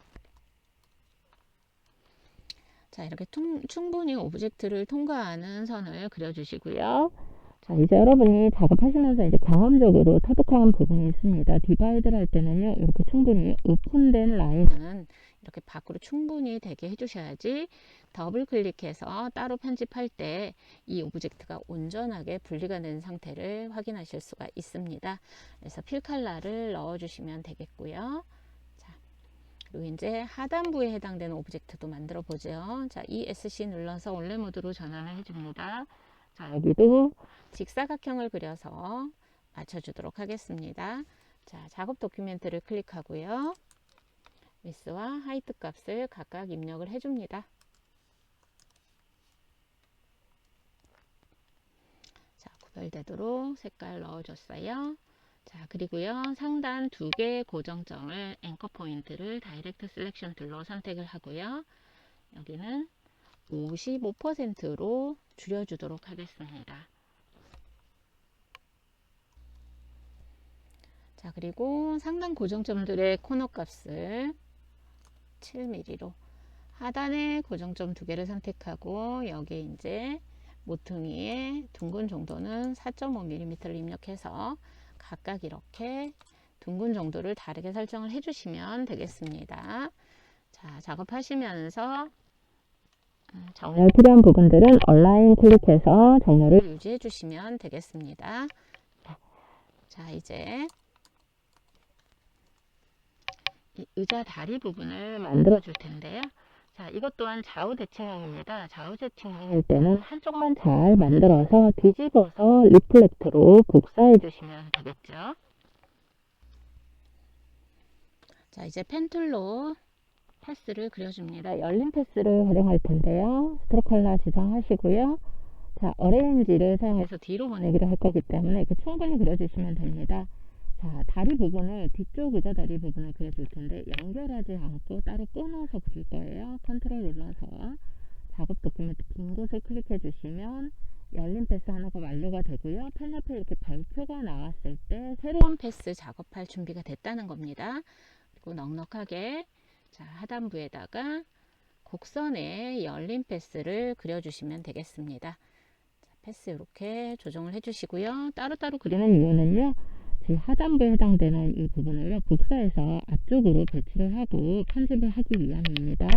자, 이렇게 충분히 오브젝트를 통과하는 선을 그려주시고요. 자, 이제 여러분이 작업하시면서 이제 경험적으로 터득하는 부분이 있습니다. 디바이드를 할 때는요, 이렇게 충분히 오픈된 라인은 이렇게 밖으로 충분히 되게 해주셔야지 더블 클릭해서 따로 편집할 때 이 오브젝트가 온전하게 분리가 된 상태를 확인하실 수가 있습니다. 그래서 필 컬러를 넣어주시면 되겠고요. 자, 그리고 이제 하단부에 해당되는 오브젝트도 만들어 보죠. 자, ESC 눌러서 원래 모드로 전환을 해줍니다. 자, 여기도 직사각형을 그려서 맞춰주도록 하겠습니다. 자, 작업 도큐멘트를 클릭하고요. 위스와 하이트 값을 각각 입력을 해줍니다. 자, 구별되도록 색깔 넣어줬어요. 자, 그리고요, 상단 두 개의 고정점을 앵커 포인트를 다이렉트 셀렉션 툴로 선택을 하고요. 여기는 55%로 줄여주도록 하겠습니다. 자, 그리고 상단 고정점들의 코너 값을 7mm로, 하단의 고정점 두 개를 선택하고 여기에 이제 모퉁이의 둥근 정도는 4.5mm를 입력해서 각각 이렇게 둥근 정도를 다르게 설정을 해주시면 되겠습니다. 자, 작업하시면서 정렬 필요한 부분들은 얼라인 클릭해서 정렬을 유지해 주시면 되겠습니다. 자, 이제 이 의자 다리 부분을 만들어 줄 텐데요. 자, 이것 또한 좌우 대칭형입니다. 좌우 대칭형일 때는 한쪽만 잘 만들어서 뒤집어서 리플렉트로 복사해 주시면 되겠죠. 자, 이제 펜툴로 패스를 그려줍니다. 열린 패스를 활용할 텐데요. 스트로크 컬러 지정하시고요. 자, 어레인지를 사용해서 뒤로 보내기를 할 거기 때문에 이렇게 충분히 그려주시면 됩니다. 자, 다리 부분을, 뒤쪽 의자 다리 부분을 그려줄 텐데 연결하지 않고 따로 끊어서 그릴 거예요. 컨트롤 눌러서 작업 도큐멘트 빈 곳을 클릭해 주시면 열린 패스 하나가 완료가 되고요. 펜 옆에 이렇게 별표가 나왔을 때 새로운 패스 작업할 준비가 됐다는 겁니다. 그리고 넉넉하게 자, 하단부에다가 곡선에 열린 패스를 그려주시면 되겠습니다. 자, 패스 이렇게 조정을 해주시고요. 따로따로 그리는 이유는요, 이 하단부에 해당되는 이 부분을요, 복사해서 앞쪽으로 배치를 하고 편집을 하기 위함입니다.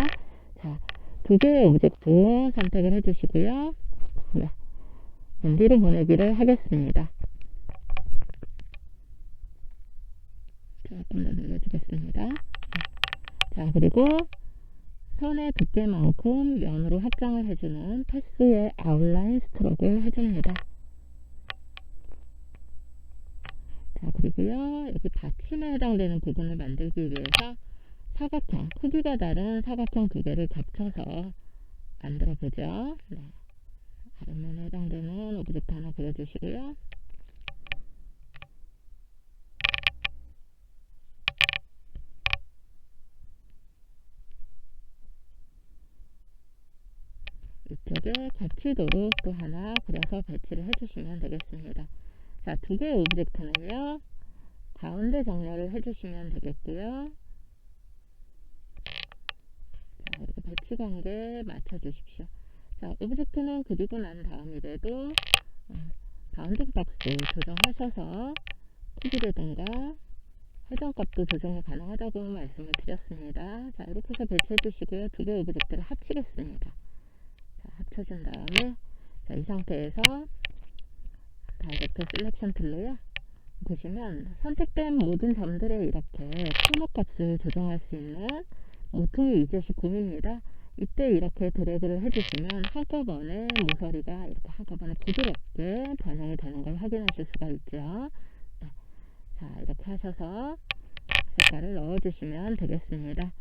자, 두 개의 오브젝트 선택을 해주시고요. 네, 뒤로 보내기를 하겠습니다. 조금 더 늘려주겠습니다. 네. 자, 그리고 선의 두께만큼 면으로 확장을 해주는 패스의 아웃라인 스트로크를 해줍니다. 자, 그리고요, 여기 받침에 해당되는 부분을 만들기 위해서 사각형, 크기가 다른 사각형 두 개를 겹쳐서 만들어 보죠. 네. 아랫면에 해당되는 오브젝트 하나 그려주시고요. 이쪽에 겹치도록 또 하나 그려서 배치를 해주시면 되겠습니다. 자, 두 개의 오브젝트는요, 가운데 정렬을 해주시면 되겠고요. 자, 이렇게 배치 관계 맞춰주십시오. 자, 오브젝트는 그리고 난 다음이라도 가운데 박스 조정하셔서 크기라든가 회전값도 조정이 가능하다고 말씀을 드렸습니다. 자, 이렇게 해서 배치해 주시고요. 두 개의 오브젝트를 합치겠습니다. 자, 합쳐준 다음에 자, 이 상태에서 다이렉트 셀렉션 툴로요, 보시면 선택된 모든 점들에 이렇게 풀목값을 조정할 수 있는 모퉁이 위젯이 보입니다. 이때 이렇게 드래그를 해주시면 한꺼번에 모서리가 이렇게 한꺼번에 부드럽게 변형이 되는 걸 확인하실 수가 있죠. 네. 자, 이렇게 하셔서 색깔을 넣어주시면 되겠습니다.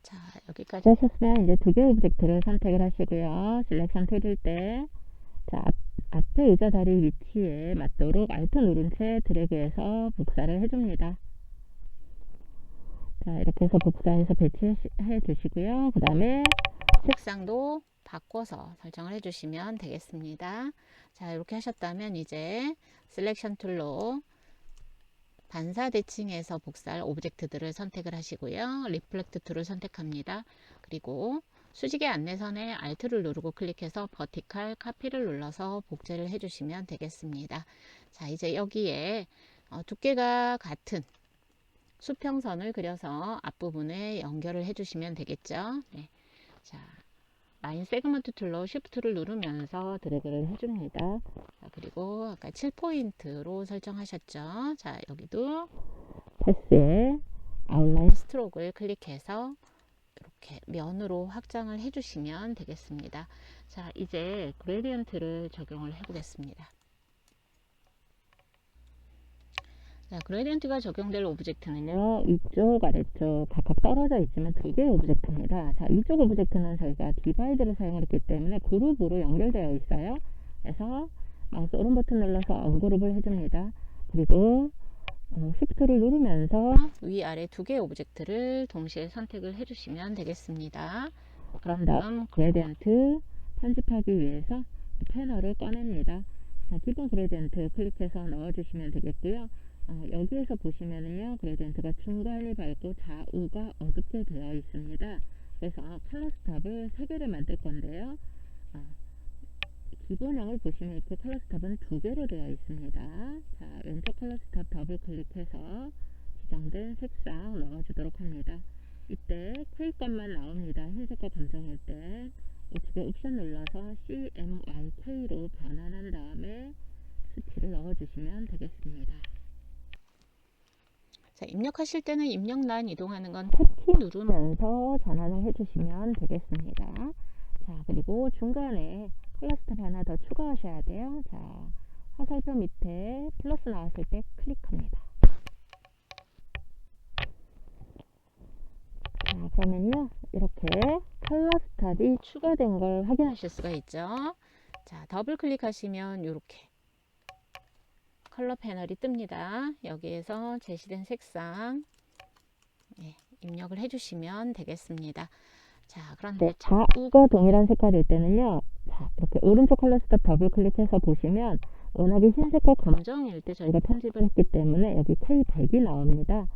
자, 여기까지 하셨으면 이제 두 개의 오브젝트를 선택을 하시고요. 셀렉션 툴일 때 자, 앞에 의자 다리 위치에 맞도록 Alt 누른 채 드래그해서 복사를 해줍니다. 자, 이렇게 해서 복사해서 배치해 주시고요. 그 다음에 색상도 바꿔서 설정을 해주시면 되겠습니다. 자, 이렇게 하셨다면 이제 셀렉션 툴로 반사 대칭에서 복사할 오브젝트들을 선택을 하시고요. 리플렉트 툴을 선택합니다. 그리고 수직의 안내선에 Alt를 누르고 클릭해서 버티칼 카피를 눌러서 복제를 해주시면 되겠습니다. 자, 이제 여기에 두께가 같은 수평선을 그려서 앞부분에 연결을 해주시면 되겠죠. 네. 자, 라인 세그먼트 툴로 Shift를 누르면서 드래그를 해줍니다. 자, 그리고 아까 7포인트로 설정하셨죠. 자, 여기도 패스에 아웃라인 스트로크를 클릭해서 이렇게 면으로 확장을 해주시면 되겠습니다. 자, 이제 그레디언트를 적용을 해보겠습니다. 자, 그레디언트가 적용될 오브젝트는요, 위쪽, 아래쪽 각각 떨어져 있지만 두 개의 오브젝트입니다. 자, 위쪽 오브젝트는 저희가 디바이드를 사용했기 때문에 그룹으로 연결되어 있어요. 그래서 마우스 오른 버튼 눌러서 언그룹을 해줍니다. 그리고 Shift를 누르면서 위아래 두 개의 오브젝트를 동시에 선택을 해주시면 되겠습니다. 그런 다음 그레디언트 편집하기 위해서 패널을 꺼냅니다. 자, 기본 그레디언트 클릭해서 넣어주시면 되겠고요. 여기에서 보시면은요, 그레디언트가 중간이 밝고 좌우가 어둡게 되어 있습니다. 그래서 컬러 스탑을 3개를 만들 건데요. 기본형을 보시면 이렇게 컬러 스탑은 2개로 되어 있습니다. 자, 왼쪽 컬러 스탑 더블 클릭해서 지정된 색상 넣어주도록 합니다. 이때 K값만 나옵니다. 흰색과 검정일 때 우측에 옵션 눌러서 CMYK로 변환한 다음에 수치를 넣어주시면 되겠습니다. 자, 입력하실 때는 입력란 이동하는 건 탭키 누르면서 전환을 해주시면 되겠습니다. 자, 그리고 중간에 컬러 스탑 하나 더 추가하셔야 돼요. 자, 화살표 밑에 플러스 나왔을 때 클릭합니다. 자, 그러면요, 이렇게 컬러 스탑이 추가된 걸 확인하실 수가 있죠. 자, 더블 클릭하시면 이렇게 컬러 패널이 뜹니다. 여기에서 제시된 색상 입력을 해주시면 되겠습니다. 자, 그런데 좌우가 동일한 색깔일 때는요, 자, 이렇게 오른쪽 컬러 스탑 더블 클릭해서 보시면 워낙에 흰색과 검정일 때 저희가 편집을 했기 때문에 여기 K100이 나옵니다.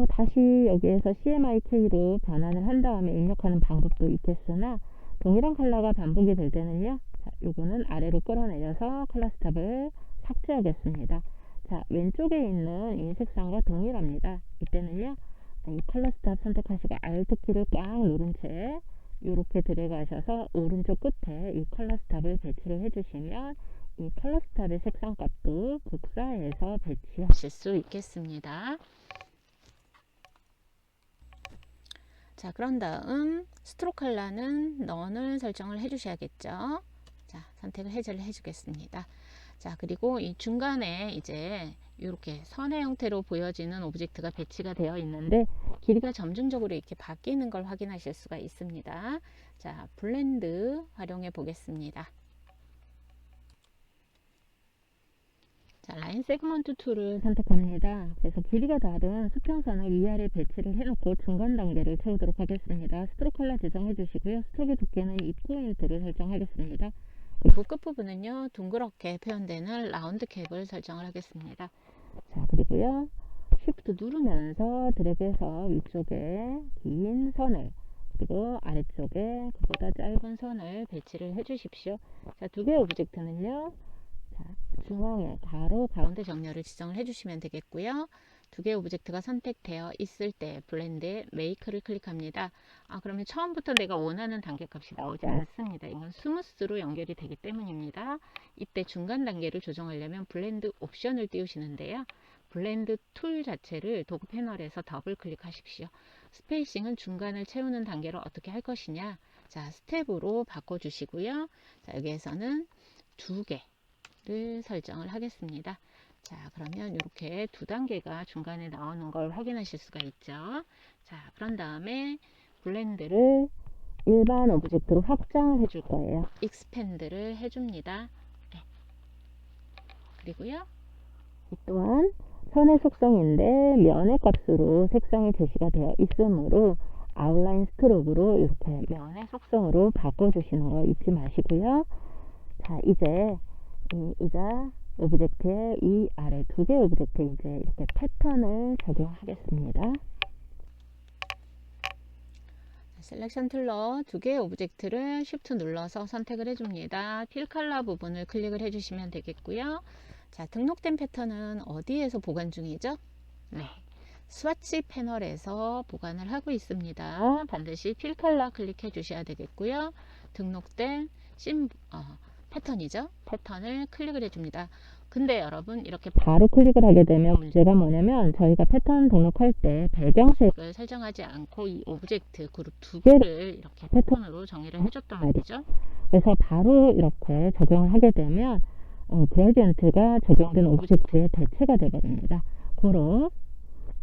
다시 여기에서 CMYK로 변환을 한 다음에 입력하는 방법도 있겠으나 동일한 컬러가 반복이 될 때는요, 자, 요거는 아래로 끌어내려서 컬러 스탑을 삭제하겠습니다. 자, 왼쪽에 있는 이 색상과 동일합니다. 이때는요, 이 컬러 스탑 선택하시고 Alt 키를 꽉 누른 채 이렇게 들어가셔서 오른쪽 끝에 이 컬러 스탑을 배치를 해주시면 이 컬러 스탑의 색상 값도 복사해서 배치하실 수 있겠습니다. 자, 그런 다음 스트로크 컬러는 넌을 설정을 해 주셔야겠죠. 자, 선택을 해제를 해 주겠습니다. 자, 그리고 이 중간에 이제 이렇게 선의 형태로 보여지는 오브젝트가 배치가 되어 있는데 길이가 점진적으로 이렇게 바뀌는 걸 확인하실 수가 있습니다. 자, 블렌드 활용해 보겠습니다. 자, 라인 세그먼트 툴을 선택합니다. 그래서 길이가 다른 수평선을 위아래 배치를 해놓고 중간 단계를 채우도록 하겠습니다. 스트로크 컬러 지정해 주시고요. 스트로크 두께는 2포인트를 설정하겠습니다. 그리고 끝부분은요, 둥그렇게 표현되는 라운드 캡을 설정을 하겠습니다. 자, 그리고요, Shift 누르면서 드래그해서 위쪽에 긴 선을, 그리고 아래쪽에 그보다 짧은 선을 배치를 해 주십시오. 자, 두 개의 오브젝트는요, 자, 중앙에 가로 가운데 정렬을 지정을 해주시면 되겠고요. 두 개의 오브젝트가 선택되어 있을 때 블렌드에 메이크를 클릭합니다. 그러면 처음부터 내가 원하는 단계값이 나오지 않습니다. 이건 스무스로 연결이 되기 때문입니다. 이때 중간 단계를 조정하려면 블렌드 옵션을 띄우시는데요. 블렌드 툴 자체를 도구 패널에서 더블 클릭하십시오. 스페이싱은 중간을 채우는 단계로 어떻게 할 것이냐. 자, 스텝으로 바꿔주시고요. 자, 여기에서는 2개를 설정을 하겠습니다. 자, 그러면 이렇게 두 단계가 중간에 나오는 걸 확인하실 수가 있죠. 자, 그런 다음에 블렌드를 일반 오브젝트로 확장을 해줄 거예요. 익스펜드를 해줍니다. 네. 그리고요, 이 또한 선의 속성인데 면의 값으로 색상이 제시가 되어 있으므로 아웃라인 스트로크로 이렇게 면의 속성으로 바꿔주시는 거 잊지 마시고요. 자, 이제 이 의자 오브젝트의 위 아래 두 개의 오브젝트 이제 이렇게 패턴을 적용하겠습니다. 셀렉션 툴러 두 개의 오브젝트를 Shift 눌러서 선택을 해줍니다. 필 컬러 부분을 클릭을 해주시면 되겠고요. 자, 등록된 패턴은 어디에서 보관 중이죠? 네, 스와치 패널에서 보관을 하고 있습니다. 반드시 필 컬러 클릭해 주셔야 되겠고요. 등록된 패턴이죠. 패턴을 클릭을 해줍니다. 근데 여러분 이렇게 바로 클릭을 하게 되면 문제가 뭐냐면 저희가 패턴 등록할 때 배경색을 설정하지 않고 이 오브젝트 그룹 두 개를 이렇게 패턴으로 정의를 해줬단 말이죠. 그래서 바로 이렇게 적용을 하게 되면 그레디언트가 적용된 오브젝트의 대체가 되어버립니다. 고로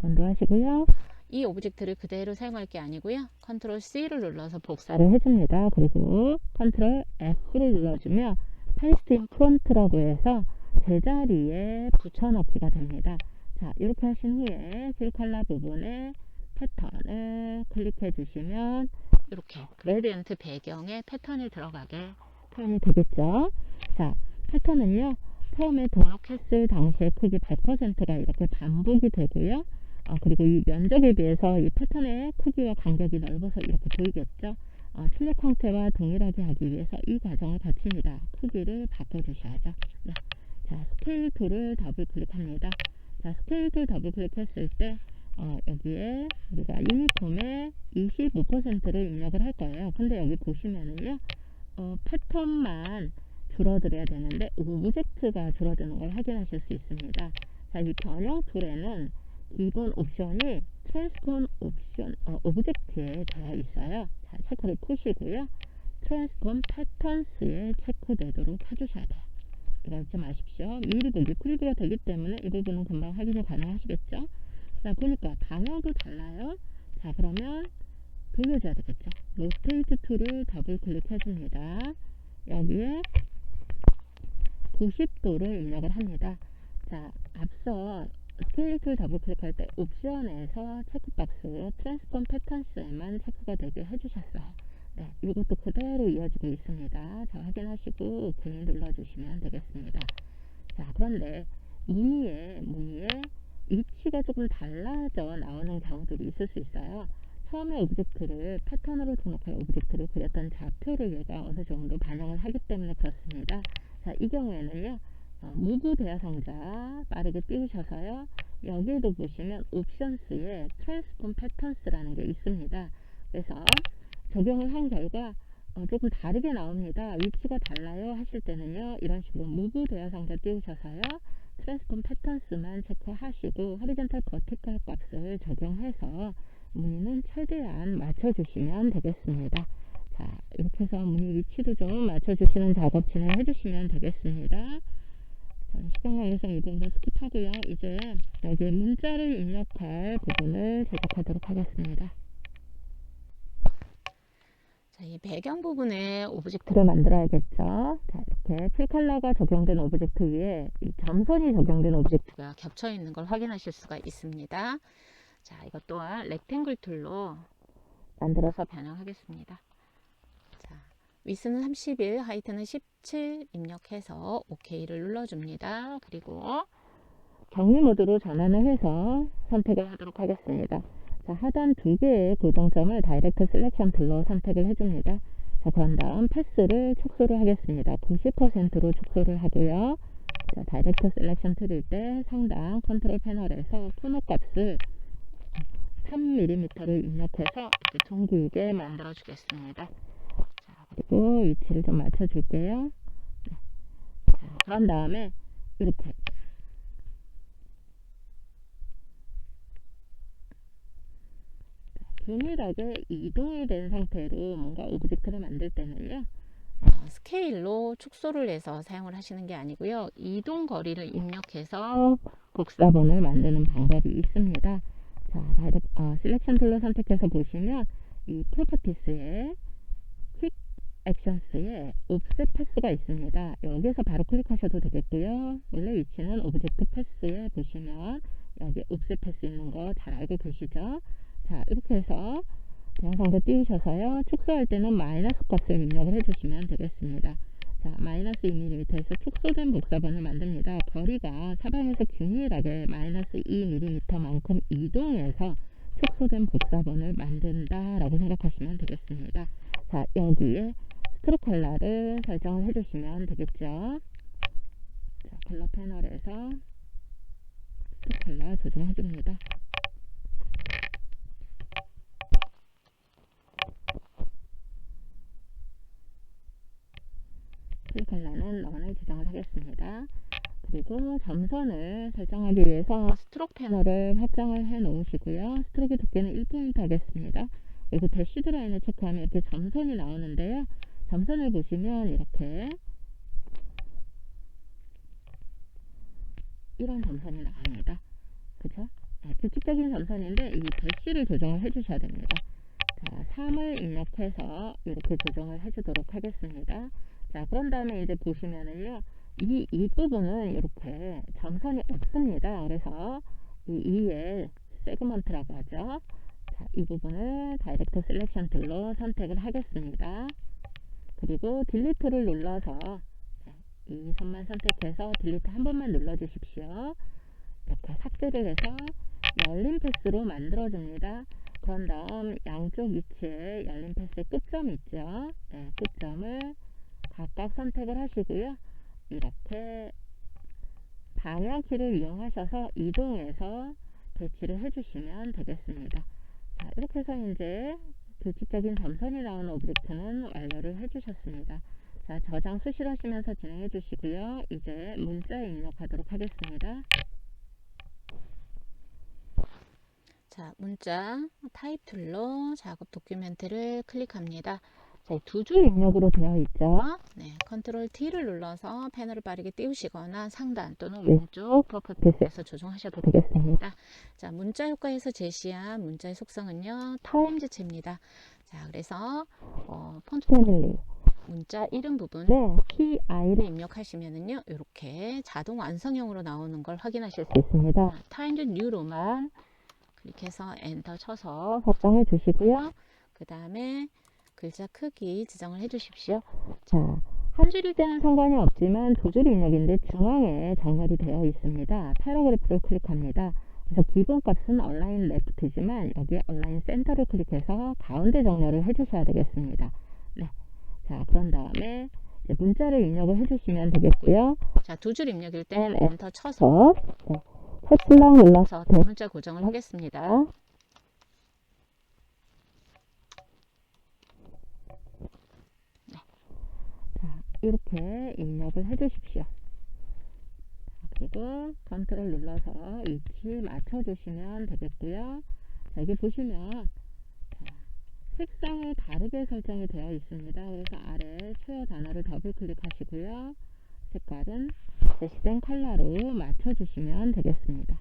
언도하시고요. 이 오브젝트를 그대로 사용할 게 아니고요. 컨트롤 C를 눌러서 복사를 해줍니다. 그리고 컨트롤 F를 눌러주면 페이스트 인 프론트라고 해서 제자리에 붙여넣기가 됩니다. 자, 이렇게 하신 후에 필 컬러 부분에 패턴을 클릭해 주시면 이렇게 그레디언트 배경에 패턴이 들어가게 표현이 되겠죠. 자, 패턴은요, 처음에 등록했을 당시의 크기 100%가 이렇게 반복이 되고요. 그리고 이 면적에 비해서 이 패턴의 크기와 간격이 넓어서 이렇게 보이겠죠. 출력 형태와 동일하게 하기 위해서 이 과정을 거칩니다. 크기를 바꿔주셔야죠. 네. 자, 스케일 툴을 더블 클릭합니다. 자, 스케일 툴 더블 클릭했을 때 여기에 우리가 유니폼의 25%를 입력을 할 거예요. 근데 여기 보시면은요, 패턴만 줄어들어야 되는데 오브젝트가 줄어드는 걸 확인하실 수 있습니다. 자, 이 변형 툴에는 기본 옵션이 트랜스폼 옵션 오브젝트에 되어 있어요. 자, 체크를 푸시고요. 트랜스폼 패턴스에 체크되도록 해주셔야 돼요. 이거 잊지 마십시오. 미리도 리퀴드가 되기 때문에 이 부분은 금방 확인이 가능하시겠죠. 자, 보니까 방향도 달라요. 자, 그러면 돌려줘야 되겠죠. 로테이트 툴을 더블 클릭해 줍니다. 여기에 90도를 입력을 합니다. 자, 앞서 스케일 툴 더블 클릭할 때 옵션에서 체크박스 트랜스폼 패턴스에만 체크가 되게 해주셨어요. 네, 이것도 그대로 이어지고 있습니다. 자, 확인하시고 오케이 눌러주시면 되겠습니다. 자, 그런데 무늬의 위치가 조금 달라져 나오는 경우들이 있을 수 있어요. 처음에 오브젝트를 패턴으로 등록할 오브젝트를 그렸던 좌표를 얘가 어느 정도 반영을 하기 때문에 그렇습니다. 자, 이 경우에는요, 무브 대화 상자 빠르게 띄우셔서요, 여기도 보시면 옵션스에 트랜스폼 패턴스라는 게 있습니다. 그래서 적용을 한 결과 조금 다르게 나옵니다. 위치가 달라요 하실 때는요, 이런 식으로 무브 대화 상자 띄우셔서요, 트랜스폼 패턴스만 체크하시고 호리젠탈 버티컬 값을 적용해서 무늬는 최대한 맞춰주시면 되겠습니다. 자, 이렇게 해서 무늬 위치도 좀 맞춰주시는 작업 진행해 주시면 되겠습니다. 자, 시간 관계상 이 부분 스킵하고요. 이제 여기 문자를 입력할 부분을 제작하도록 하겠습니다. 자, 이 배경 부분에 오브젝트를 만들어야겠죠. 자, 이렇게 필컬러가 적용된 오브젝트 위에 이 점선이 적용된 오브젝트가 겹쳐 있는 걸 확인하실 수가 있습니다. 자, 이것 또한 렉탱글 툴로 만들어서 변형하겠습니다. 자, 위스는 31, 하이트는 17 입력해서 OK를 눌러줍니다. 그리고 정리 모드로 전환을 해서 선택을 하도록 하겠습니다. 자, 하단 두 개의 고정점을 다이렉트 셀렉션 툴로 선택을 해줍니다. 자, 그런 다음 패스를 축소를 하겠습니다. 90%로 축소를 하고요. 자, 다이렉트 셀렉션 툴일 때 상단 컨트롤 패널에서 토너 값을 3mm를 입력해서 이렇게 둥글게 만들어 주겠습니다. 자, 그리고 위치를 좀 맞춰 줄게요. 네. 자, 그런 다음에 이렇게 균일하게 이동이 된 상태로 뭔가 오브젝트를 만들 때는요, 스케일로 축소를 해서 사용을 하시는 게 아니고요, 이동 거리를 입력해서 복사본을 만드는 방법이 있습니다. 자, 셀렉션 툴로 선택해서 보시면 이 프로퍼티스에 퀵 액션스에 옵셋 패스가 있습니다. 여기서 바로 클릭하셔도 되겠고요. 원래 위치는 오브젝트 패스에 보시면 여기 옵셋 패스 있는 거 잘 알고 계시죠? 자, 이렇게 해서 대상상자 띄우셔서요, 축소할 때는 마이너스 값을 입력을 해주시면 되겠습니다. 자, 마이너스 2mm에서 축소된 복사본을 만듭니다. 거리가 사방에서 균일하게 마이너스 2mm만큼 이동해서 축소된 복사본을 만든다 라고 생각하시면 되겠습니다. 자, 여기에 스트로크 컬러를 설정을 해주시면 되겠죠. 자, 컬러 패널에서 스트로크 컬러 조정해 줍니다. 컬러는 런을 지정을 하겠습니다. 그리고 점선을 설정하기 위해서 스트로크 패널을 확장을 해 놓으시고요. 스트로크 두께는 1포인트 하겠습니다. 여기서 대시드 라인을 체크하면 이렇게 점선이 나오는데요. 점선을 보시면 이렇게 이런 점선이 나옵니다. 그죠? 네, 규칙적인 점선인데 이 대시를 조정을 해 주셔야 됩니다. 자, 3을 입력해서 이렇게 조정을 해 주도록 하겠습니다. 자, 그런 다음에 이제 보시면은요, 이 부분은 이렇게 점선이 없습니다. 그래서 이 2의 세그먼트라고 하죠. 자, 이 부분을 다이렉트 셀렉션 툴로 선택을 하겠습니다. 그리고 딜리트를 눌러서 이 선만 선택해서 딜리트 한 번만 눌러 주십시오. 이렇게 삭제를 해서 열린 패스로 만들어 줍니다. 그런 다음 양쪽 위치에 열린 패스의 끝점 있죠. 네, 끝점을 각각 선택을 하시고요. 이렇게 방향키를 이용하셔서 이동해서 배치를 해주시면 되겠습니다. 자, 이렇게 해서 이제 규칙적인 점선이 나오는 오브젝트는 완료를 해주셨습니다. 자, 저장 수실하시면서 진행해 주시고요. 이제 문자 입력하도록 하겠습니다. 자, 문자 타입 툴로 작업 도큐멘트를 클릭합니다. 자, 두 줄 입력으로 되어 있죠. 네, 컨트롤 T를 눌러서 패널을 빠르게 띄우시거나 상단 또는 왼쪽 프로퍼티스에서 조정하셔도 되겠습니다. 자, 문자 효과에서 제시한 문자의 속성은요, 타임즈체입니다. 자, 그래서 폰트 패밀리 문자 이름 부분에 키 i를 입력하시면은요, 이렇게 자동 완성형으로 나오는 걸 확인하실 수 있습니다. Find New로만 클릭해서 엔터 쳐서 설정해 주시고요. 그 다음에 글자 크기 지정을 해 주십시오. 자, 한 줄일 때는 상관이 없지만 두 줄 입력인데 중앙에 정렬이 되어 있습니다. 패러그래프를 클릭합니다. 그래서 기본 값은 얼라인 레프트지만 여기에 얼라인 센터를 클릭해서 가운데 정렬을 해 주셔야 되겠습니다. 네. 자, 그런 다음에 이제 문자를 입력을 해 주시면 되겠고요. 자, 두 줄 입력일 땐 엔터 쳐서 네, 캡슐락 눌러서 대문자 고정을 하겠습니다. 네. 자, 이렇게 입력을 해 주십시오. 그리고 컨트롤 눌러서 위치 맞춰 주시면 되겠고요. 자, 여기 보시면 자, 색상을 다르게 설정이 되어 있습니다. 그래서 아래 최어 단어를 더블 클릭하시고요. 색깔은 제시된 컬러로 맞춰 주시면 되겠습니다.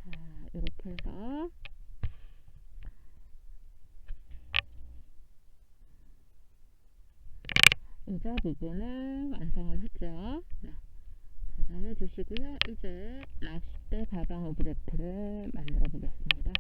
자, 이렇게 해서 의자 부분을 완성을 했죠. 네. 저장해 주시고요. 이제 낚싯대 가방 오브젝트를 만들어 보겠습니다.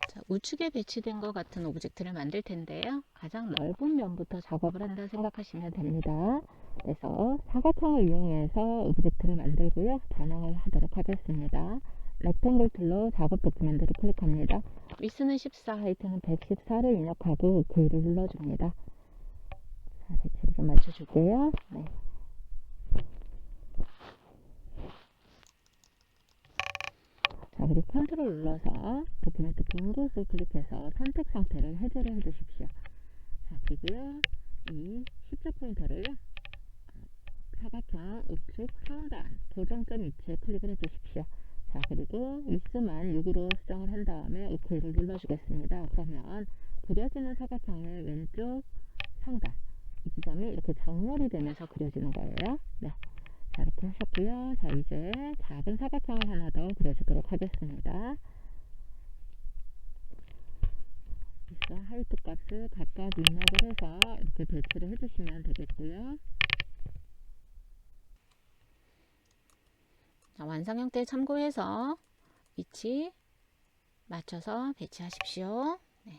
자, 우측에 배치된 것 같은 오브젝트를 만들 텐데요. 가장 넓은 면부터 작업을 한다 생각하시면 됩니다. 그래서 사각형을 이용해서 오브젝트를 만들고요. 반영을 하도록 하겠습니다. 렉탱글 툴로 작업 도큐멘트를 클릭합니다. 위스는 14, 하이트는 114를 입력하고 K를 눌러줍니다. 자, 배치를 좀 맞춰줄게요. 네. 자, 그리고 컨트롤 눌러서 도큐멘트 빈 곳을 클릭해서 선택 상태를 해제를 해 주십시오. 자, 그리고요, 이 십자 포인터를 사각형 우측 상단 고정점 위치에 클릭을 해 주십시오. 자, 그리고 위스만 6으로 수정을 한 다음에 OK를 눌러주겠습니다. 그러면 그려지는 사각형의 왼쪽 상단 이 지점이 이렇게 정렬이 되면서 그려지는 거예요. 네. 자, 이렇게 하셨고요. 자, 이제 작은 사각형을 하나 더 그려주도록 하겠습니다. 위스 하이트 값을 각각 입력을 해서 이렇게 배치를 해주시면 되겠고요. 자, 완성 형태 참고해서 위치 맞춰서 배치하십시오. 네.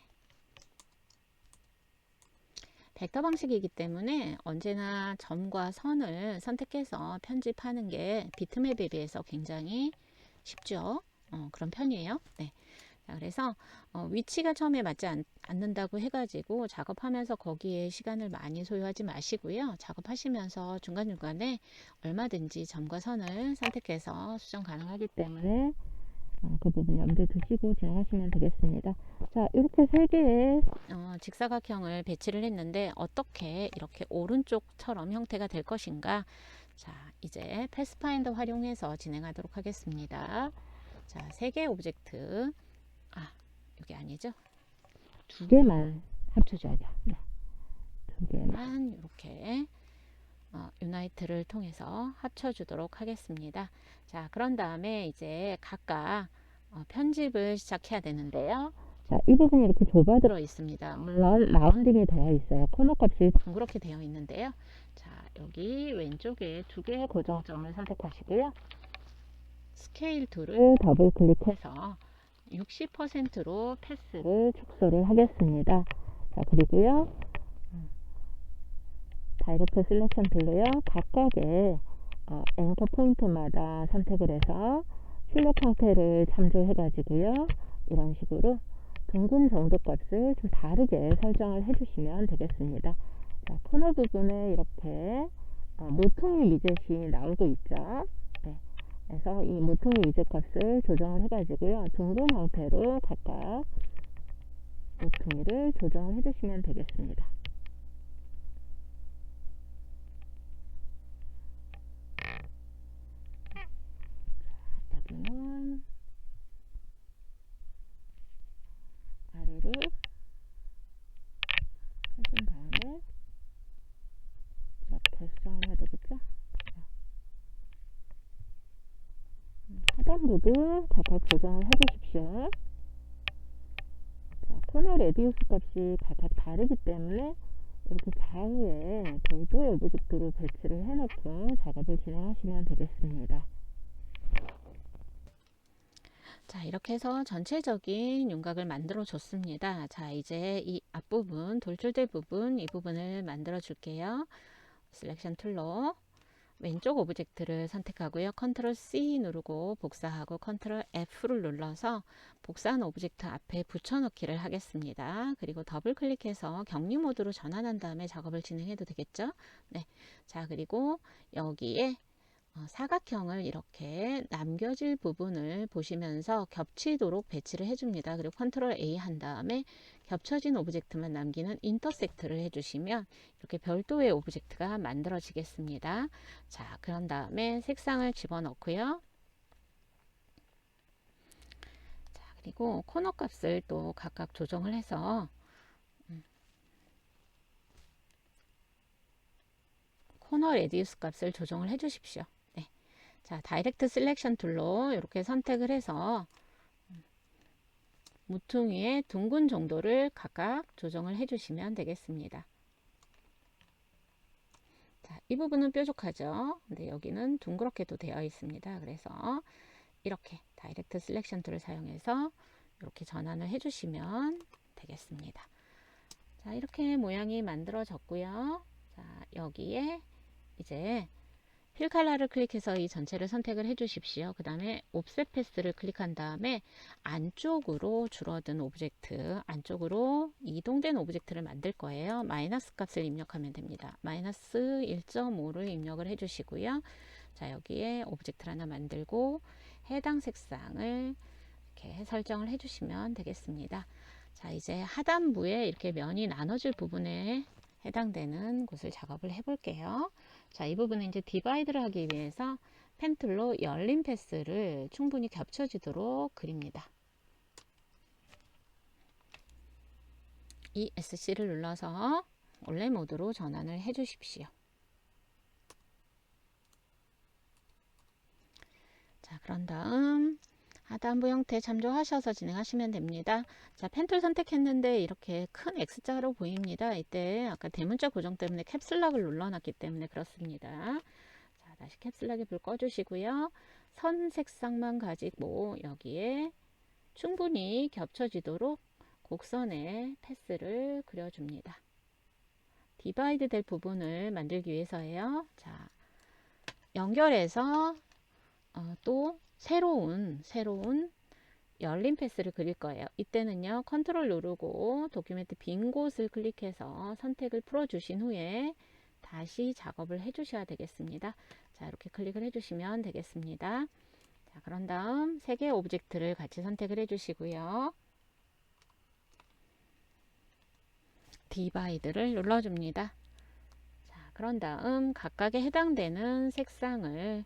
벡터 방식이기 때문에 언제나 점과 선을 선택해서 편집하는 게 비트맵에 비해서 굉장히 쉽죠. 그런 편이에요. 네. 자, 그래서 위치가 처음에 맞지 않는다고 해가지고 작업하면서 거기에 시간을 많이 소요하지 마시고요. 작업하시면서 중간중간에 얼마든지 점과 선을 선택해서 수정 가능하기 때문에 그 부분 염두에 두시고 진행하시면 되겠습니다. 자, 이렇게 세 개의 직사각형을 배치를 했는데 어떻게 이렇게 오른쪽처럼 형태가 될 것인가. 자, 이제 패스파인더 활용해서 진행하도록 하겠습니다. 자, 세 개의 오브젝트, 이게 아니죠? 두 개만 합쳐줘야 돼요. 네. 두 개만 이렇게 유나이트를 통해서 합쳐주도록 하겠습니다. 자, 그런 다음에 이제 각각 편집을 시작해야 되는데요. 자, 이 부분이 이렇게 좁아 들어 있습니다. 물론 라운딩이 되어 있어요. 코너 값이 둥그렇게 되어 있는데요. 자, 여기 왼쪽에 두 개의 고정점을 선택하시고요. 스케일 툴을 더블 클릭해서 60%로 패스를 축소를 하겠습니다. 자, 그리고요, 다이렉트 셀렉션 툴로요, 각각의 앵커 포인트마다 선택을 해서 출력 형태를 참조해 가지고요, 이런 식으로 둥근 정도 값을 좀 다르게 설정을 해 주시면 되겠습니다. 자, 코너 부분에 이렇게 모퉁이 위젯이 나오고 있죠. 네. 그래서 이 모퉁이 위젯 값을 조정을 해 가지고요, 둥근 형태로 각각 모퉁이를 조정을 해 주시면 되겠습니다. 여기는 아래로 해준 다음에 이렇게 수정을 해야 되겠죠? 하다 하단부도 각각 조정을 해주십시오. 자, 코너 레디우스 값이 각각 다르기 때문에 이렇게 좌우에 별도의 오브젝트로 배치를 해놓고 작업을 진행하시면 되겠습니다. 자, 이렇게 해서 전체적인 윤곽을 만들어 줬습니다. 자, 이제 이 앞부분, 돌출될 부분, 이 부분을 만들어 줄게요. 셀렉션 툴로 왼쪽 오브젝트를 선택하고요. 컨트롤 C 누르고 복사하고 컨트롤 F를 눌러서 복사한 오브젝트 앞에 붙여넣기를 하겠습니다. 그리고 더블 클릭해서 격리 모드로 전환한 다음에 작업을 진행해도 되겠죠? 네. 자, 그리고 여기에 사각형을 이렇게 남겨질 부분을 보시면서 겹치도록 배치를 해줍니다. 그리고 컨트롤 A 한 다음에 겹쳐진 오브젝트만 남기는 인터섹트를 해주시면 이렇게 별도의 오브젝트가 만들어지겠습니다. 자, 그런 다음에 색상을 집어넣고요. 자, 그리고 코너 값을 또 각각 조정을 해서 코너 레디우스 값을 조정을 해 주십시오. 네. 자, 다이렉트 셀렉션 툴로 이렇게 선택을 해서 모퉁이의 둥근 정도를 각각 조정을 해 주시면 되겠습니다. 자, 이 부분은 뾰족하죠. 근데 여기는 둥그렇게도 되어 있습니다. 그래서 이렇게 다이렉트 셀렉션 툴을 사용해서 이렇게 전환을 해 주시면 되겠습니다. 자, 이렇게 모양이 만들어졌고요. 자, 여기에 이제 필 컬러를 클릭해서 이 전체를 선택을 해 주십시오. 그 다음에 옵셋 패스를 클릭한 다음에 안쪽으로 줄어든 오브젝트, 안쪽으로 이동된 오브젝트를 만들 거예요. 마이너스 값을 입력하면 됩니다. 마이너스 1.5를 입력을 해 주시고요. 자, 여기에 오브젝트를 하나 만들고 해당 색상을 이렇게 설정을 해 주시면 되겠습니다. 자, 이제 하단부에 이렇게 면이 나눠질 부분에 해당되는 곳을 작업을 해 볼게요. 자, 이 부분은 이제 디바이드를 하기 위해서 펜 툴로 열린 패스를 충분히 겹쳐지도록 그립니다. ESC를 눌러서 원래 모드로 전환을 해 주십시오. 자, 그런 다음 하단부 형태 참조하셔서 진행하시면 됩니다. 자, 펜툴 선택했는데 이렇게 큰 X자로 보입니다. 이때 아까 대문자 고정 때문에 캡슬락을 눌러놨기 때문에 그렇습니다. 자, 다시 캡슬락에 불 꺼주시고요. 선 색상만 가지고 여기에 충분히 겹쳐지도록 곡선의 패스를 그려줍니다. 디바이드 될 부분을 만들기 위해서예요. 자, 연결해서 또 새로운 열린 패스를 그릴 거예요. 이때는요, 컨트롤 누르고 도큐멘트 빈 곳을 클릭해서 선택을 풀어 주신 후에 다시 작업을 해 주셔야 되겠습니다. 자, 이렇게 클릭을 해 주시면 되겠습니다. 자, 그런 다음 세 개의 오브젝트를 같이 선택을 해 주시고요. 디바이드를 눌러줍니다. 자, 그런 다음 각각에 해당되는 색상을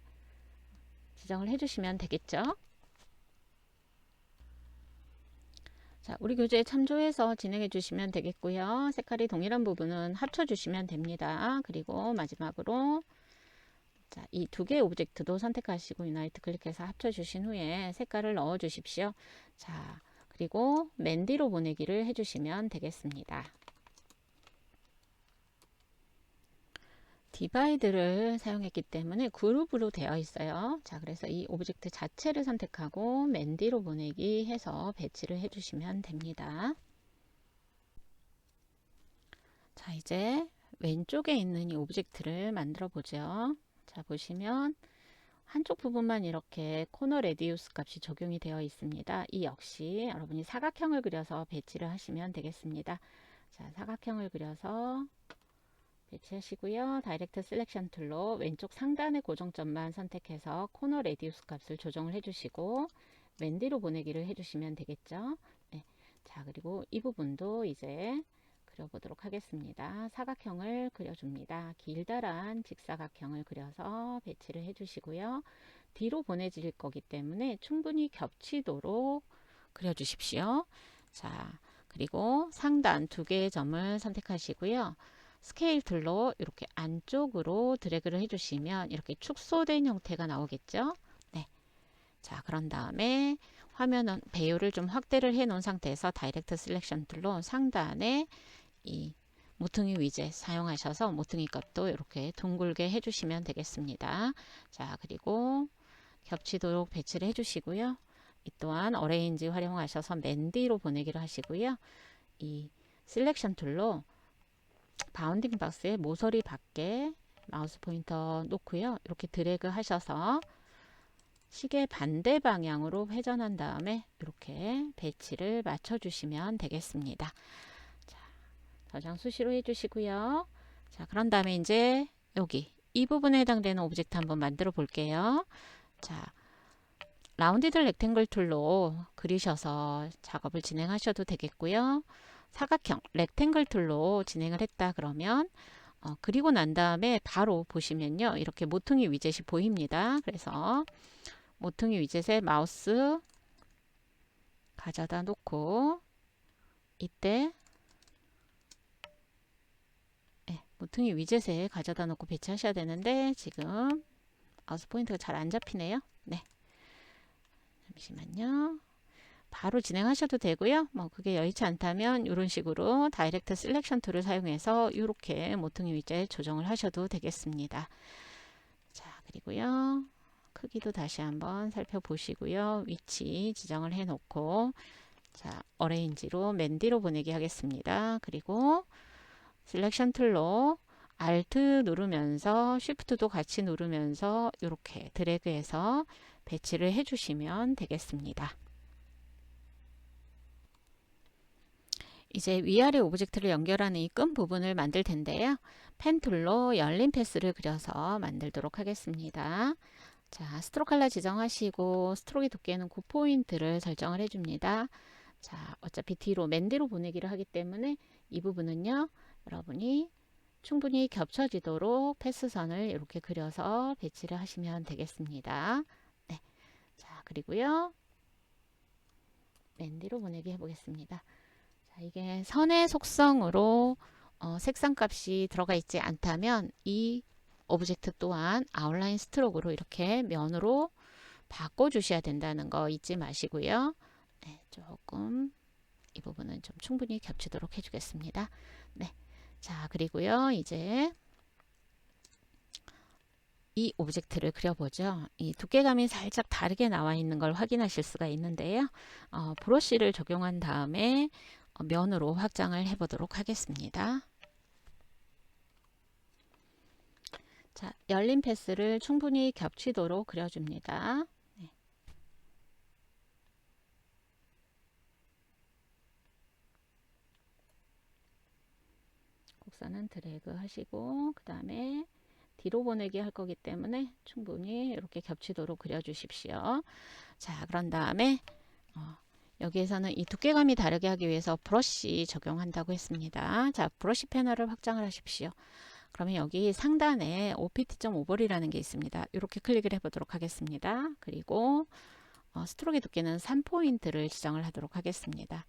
지정을 해주시면 되겠죠. 자, 우리 교재에 참조해서 진행해 주시면 되겠고요. 색깔이 동일한 부분은 합쳐 주시면 됩니다. 그리고 마지막으로 자, 이 두 개의 오브젝트도 선택하시고 유나이트 클릭해서 합쳐 주신 후에 색깔을 넣어 주십시오. 자, 그리고 맨디로 보내기를 해주시면 되겠습니다. 디바이드를 사용했기 때문에 그룹으로 되어 있어요. 자, 그래서 이 오브젝트 자체를 선택하고 맨디로 보내기 해서 배치를 해주시면 됩니다. 자, 이제 왼쪽에 있는 이 오브젝트를 만들어 보죠. 자, 보시면 한쪽 부분만 이렇게 코너 레디우스 값이 적용이 되어 있습니다. 이 역시 여러분이 사각형을 그려서 배치를 하시면 되겠습니다. 자, 사각형을 그려서 배치하시고요. 다이렉트 셀렉션 툴로 왼쪽 상단의 고정점만 선택해서 코너 레디우스 값을 조정을 해주시고 맨디로 보내기를 해주시면 되겠죠. 네. 자, 그리고 이 부분도 이제 그려보도록 하겠습니다. 사각형을 그려줍니다. 길다란 직사각형을 그려서 배치를 해주시고요. 뒤로 보내질 거기 때문에 충분히 겹치도록 그려주십시오. 자, 그리고 상단 두 개의 점을 선택하시고요. 스케일 툴로 이렇게 안쪽으로 드래그를 해주시면 이렇게 축소된 형태가 나오겠죠. 네. 자, 그런 다음에 화면 배율을 좀 확대를 해 놓은 상태에서 다이렉트 셀렉션 툴로 상단에 이 모퉁이 위젯 사용하셔서 모퉁이 값도 이렇게 둥글게 해주시면 되겠습니다. 자, 그리고 겹치도록 배치를 해주시고요. 이 또한 어레인지 활용하셔서 맨디로 보내기를 하시고요. 이 셀렉션 툴로 바운딩 박스의 모서리 밖에 마우스 포인터 놓고요. 이렇게 드래그 하셔서 시계 반대 방향으로 회전한 다음에 이렇게 배치를 맞춰 주시면 되겠습니다. 자, 저장 수시로 해주시고요. 자, 그런 다음에 이제 여기 이 부분에 해당되는 오브젝트 한번 만들어 볼게요. 자, 라운디드 렉탱글 툴로 그리셔서 작업을 진행하셔도 되겠고요. 사각형 렉탱글 툴로 진행을 했다 그러면 그리고 난 다음에 바로 보시면요. 이렇게 모퉁이 위젯이 보입니다. 그래서 모퉁이 위젯에 마우스 가져다 놓고 이때 모퉁이 위젯에 가져다 놓고 배치하셔야 되는데 지금 마우스 포인트가 잘 안 잡히네요. 네, 잠시만요. 바로 진행하셔도 되고요. 뭐 그게 여의치 않다면 이런 식으로 다이렉트 셀렉션 툴을 사용해서 이렇게 모퉁이 위젯 조정을 하셔도 되겠습니다. 자, 그리고요. 크기도 다시 한번 살펴보시고요. 위치 지정을 해 놓고 자, 어레인지로 맨디로 보내기 하겠습니다. 그리고 셀렉션 툴로 Alt 누르면서 Shift도 같이 누르면서 이렇게 드래그해서 배치를 해주시면 되겠습니다. 이제 위아래 오브젝트를 연결하는 이 끈 부분을 만들 텐데요. 펜 툴로 열린 패스를 그려서 만들도록 하겠습니다. 자, 스트로크 컬러 지정하시고 스트로크의 두께는 9포인트를 설정을 해줍니다. 자, 어차피 뒤로 맨디로 보내기를 하기 때문에 이 부분은요. 여러분이 충분히 겹쳐지도록 패스선을 이렇게 그려서 배치를 하시면 되겠습니다. 네. 자, 그리고요. 맨디로 보내기 해보겠습니다. 자, 이게 선의 속성으로 색상 값이 들어가 있지 않다면 이 오브젝트 또한 아웃라인 스트로크로 이렇게 면으로 바꿔 주셔야 된다는 거 잊지 마시고요. 네, 조금 이 부분은 좀 충분히 겹치도록 해주겠습니다. 네, 자, 그리고요 이제 이 오브젝트를 그려보죠. 이 두께감이 살짝 다르게 나와 있는 걸 확인하실 수가 있는데요. 브러쉬를 적용한 다음에 면으로 확장을 해 보도록 하겠습니다. 자, 열린 패스를 충분히 겹치도록 그려줍니다. 네. 곡선은 드래그 하시고 그 다음에 뒤로 보내기 할 거기 때문에 충분히 이렇게 겹치도록 그려주십시오. 자, 그런 다음에 여기에서는 이 두께감이 다르게 하기 위해서 브러쉬 적용한다고 했습니다. 자, 브러쉬 패널을 확장을 하십시오. 그러면 여기 상단에 opt.over이라는 게 있습니다. 이렇게 클릭을 해보도록 하겠습니다. 그리고 스트로크의 두께는 3포인트를 지정을 하도록 하겠습니다.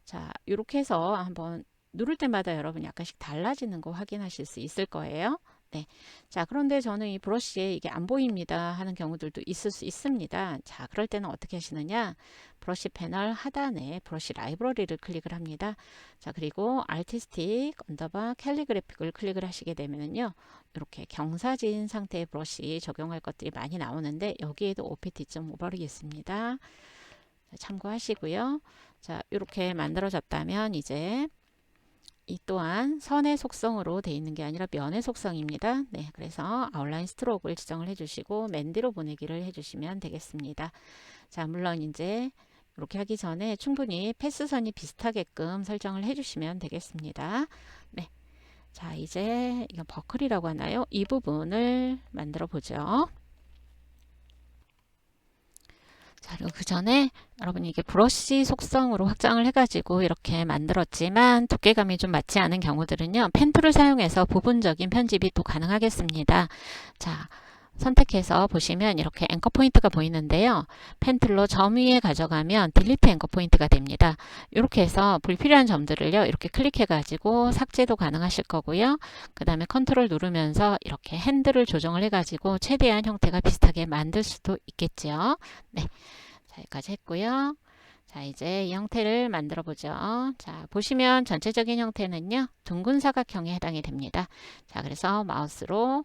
자, 이렇게 해서 한번 누를 때마다 여러분 약간씩 달라지는 거 확인하실 수 있을 거예요. 네. 자, 그런데 저는 이 브러쉬에 이게 안 보입니다 하는 경우들도 있을 수 있습니다. 자, 그럴 때는 어떻게 하시느냐? 브러쉬 패널 하단에 브러쉬 라이브러리를 클릭을 합니다. 자, 그리고 아티스틱 언더바 캘리그래픽을 클릭을 하시게 되면요. 이렇게 경사진 상태의 브러쉬 적용할 것들이 많이 나오는데 여기에도 opt.over이 있습니다. 참고하시고요. 자, 이렇게 만들어졌다면 이제 이 또한 선의 속성으로 되어 있는 게 아니라 면의 속성입니다. 네, 그래서 아웃라인 스트로크를 지정을 해주시고 맨디로 보내기를 해주시면 되겠습니다. 자, 물론 이제 이렇게 하기 전에 충분히 패스선이 비슷하게끔 설정을 해주시면 되겠습니다. 네, 자, 이제 이거 버클이라고 하나요? 이 부분을 만들어 보죠. 자, 그리고 그 전에 여러분이 이게 브러쉬 속성으로 확장을 해가지고 이렇게 만들었지만 두께감이 좀 맞지 않은 경우들은요. 펜 툴을 사용해서 부분적인 편집이 또 가능하겠습니다. 자, 선택해서 보시면 이렇게 앵커 포인트가 보이는데요. 펜 툴로 점 위에 가져가면 딜리트 앵커 포인트가 됩니다. 이렇게 해서 불필요한 점들을요, 이렇게 클릭해 가지고 삭제도 가능하실 거고요. 그 다음에 컨트롤 누르면서 이렇게 핸들을 조정을 해 가지고 최대한 형태가 비슷하게 만들 수도 있겠죠. 네, 자, 여기까지 했고요. 자, 이제 이 형태를 만들어 보죠. 자, 보시면 전체적인 형태는요, 둥근 사각형에 해당이 됩니다. 자, 그래서 마우스로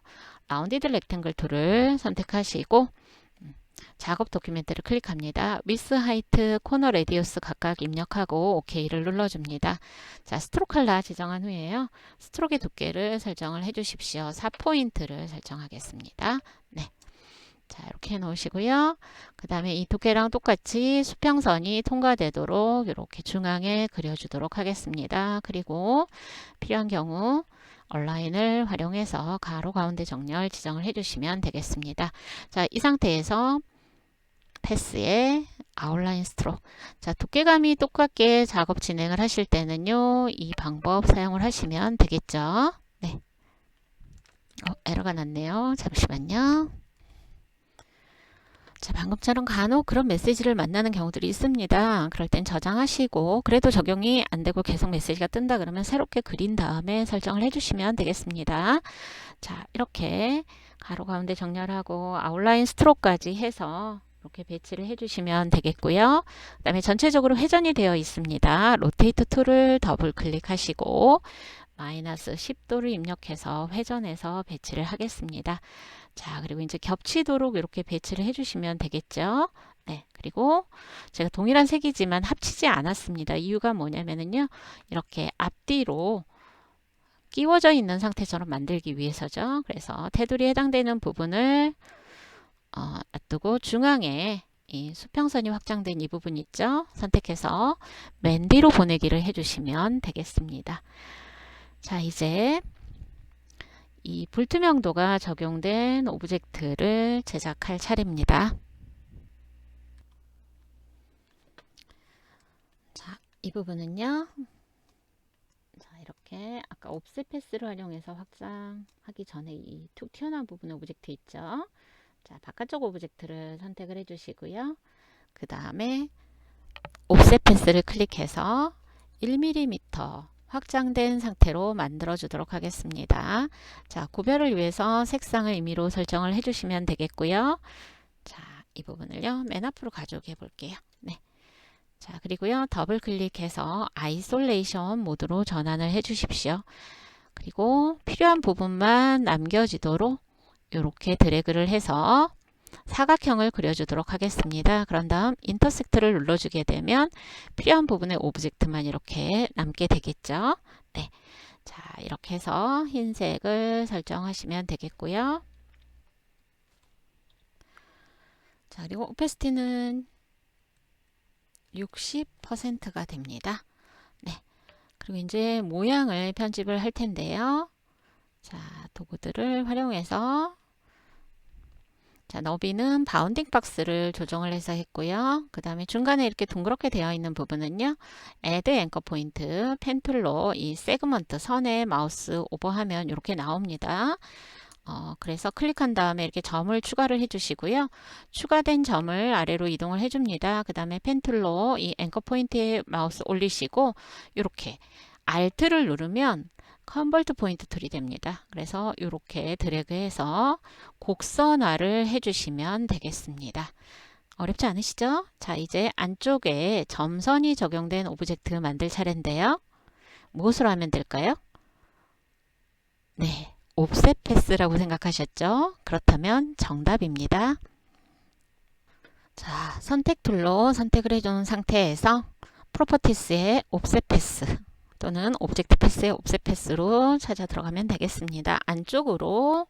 라운디드 렉탱글 툴을 선택하시고 작업 도큐멘트를 클릭합니다. 위스, 하이트, 코너 레디우스 각각 입력하고 OK를 눌러줍니다. 자, 스트로크 컬러 지정한 후에요. 스트로크의 두께를 설정을 해주십시오. 4포인트를 설정하겠습니다. 네. 자, 이렇게 해 놓으시고요. 그 다음에 이 두께랑 똑같이 수평선이 통과되도록 이렇게 중앙에 그려주도록 하겠습니다. 그리고 필요한 경우 얼라인을 활용해서 가로 가운데 정렬 지정을 해주시면 되겠습니다. 자, 이 상태에서 패스에 아웃라인 스트로크. 자, 두께감이 똑같게 작업 진행을 하실 때는요, 이 방법 사용을 하시면 되겠죠. 네. 에러가 났네요. 잠시만요. 자, 방금처럼 간혹 그런 메시지를 만나는 경우들이 있습니다. 그럴 땐 저장하시고, 그래도 적용이 안 되고 계속 메시지가 뜬다 그러면 새롭게 그린 다음에 설정을 해주시면 되겠습니다. 자, 이렇게 가로 가운데 정렬하고 아웃라인 스트로크까지 해서 이렇게 배치를 해주시면 되겠고요. 그 다음에 전체적으로 회전이 되어 있습니다. 로테이트 툴을 더블 클릭하시고 마이너스 10도를 입력해서 회전해서 배치를 하겠습니다. 자, 그리고 이제 겹치도록 이렇게 배치를 해주시면 되겠죠. 네, 그리고 제가 동일한 색이지만 합치지 않았습니다. 이유가 뭐냐면요, 이렇게 앞뒤로 끼워져 있는 상태처럼 만들기 위해서죠. 그래서 테두리에 해당되는 부분을 놔두고 중앙에 이 수평선이 확장된 이 부분 있죠. 선택해서 맨 뒤로 보내기를 해주시면 되겠습니다. 자, 이제 이 불투명도가 적용된 오브젝트를 제작할 차례입니다. 자, 이 부분은요. 자, 이렇게 아까 옵셋 패스를 활용해서 확장하기 전에 이 툭 튀어나온 부분의 오브젝트 있죠. 자, 바깥쪽 오브젝트를 선택을 해주시고요. 그 다음에 옵셋 패스를 클릭해서 1mm 확장된 상태로 만들어 주도록 하겠습니다. 자, 구별을 위해서 색상을 임의로 설정을 해주시면 되겠고요. 자, 이 부분을요, 맨 앞으로 가져오게 볼게요. 네. 자, 그리고요, 더블 클릭해서 아이솔레이션 모드로 전환을 해 주십시오. 그리고 필요한 부분만 남겨지도록 이렇게 드래그를 해서 사각형을 그려주도록 하겠습니다. 그런 다음 인터섹트를 눌러주게 되면 필요한 부분의 오브젝트만 이렇게 남게 되겠죠. 네. 자, 이렇게 해서 흰색을 설정하시면 되겠고요. 자, 그리고 오페시티는 60%가 됩니다. 네. 그리고 이제 모양을 편집을 할 텐데요. 자, 도구들을 활용해서 자, 너비는 바운딩 박스를 조정을 해서 했고요. 그 다음에 중간에 이렇게 둥그렇게 되어 있는 부분은요, Add 앵커 포인트 펜 툴로 이 세그먼트 선에 마우스 오버하면 이렇게 나옵니다. 그래서 클릭한 다음에 이렇게 점을 추가를 해주시고요. 추가된 점을 아래로 이동을 해줍니다. 그 다음에 펜 툴로 이 앵커 포인트에 마우스 올리시고 이렇게 Alt를 누르면 컨버트 포인트 툴이 됩니다. 그래서 이렇게 드래그해서 곡선화를 해주시면 되겠습니다. 어렵지 않으시죠? 자, 이제 안쪽에 점선이 적용된 오브젝트 만들 차례인데요. 무엇으로 하면 될까요? 네, 옵셋 패스라고 생각하셨죠? 그렇다면 정답입니다. 자, 선택 툴로 선택을 해준 상태에서 프로퍼티스의 옵셋 패스 또는 오브젝트 패스의 옵셋 패스로 찾아 들어가면 되겠습니다. 안쪽으로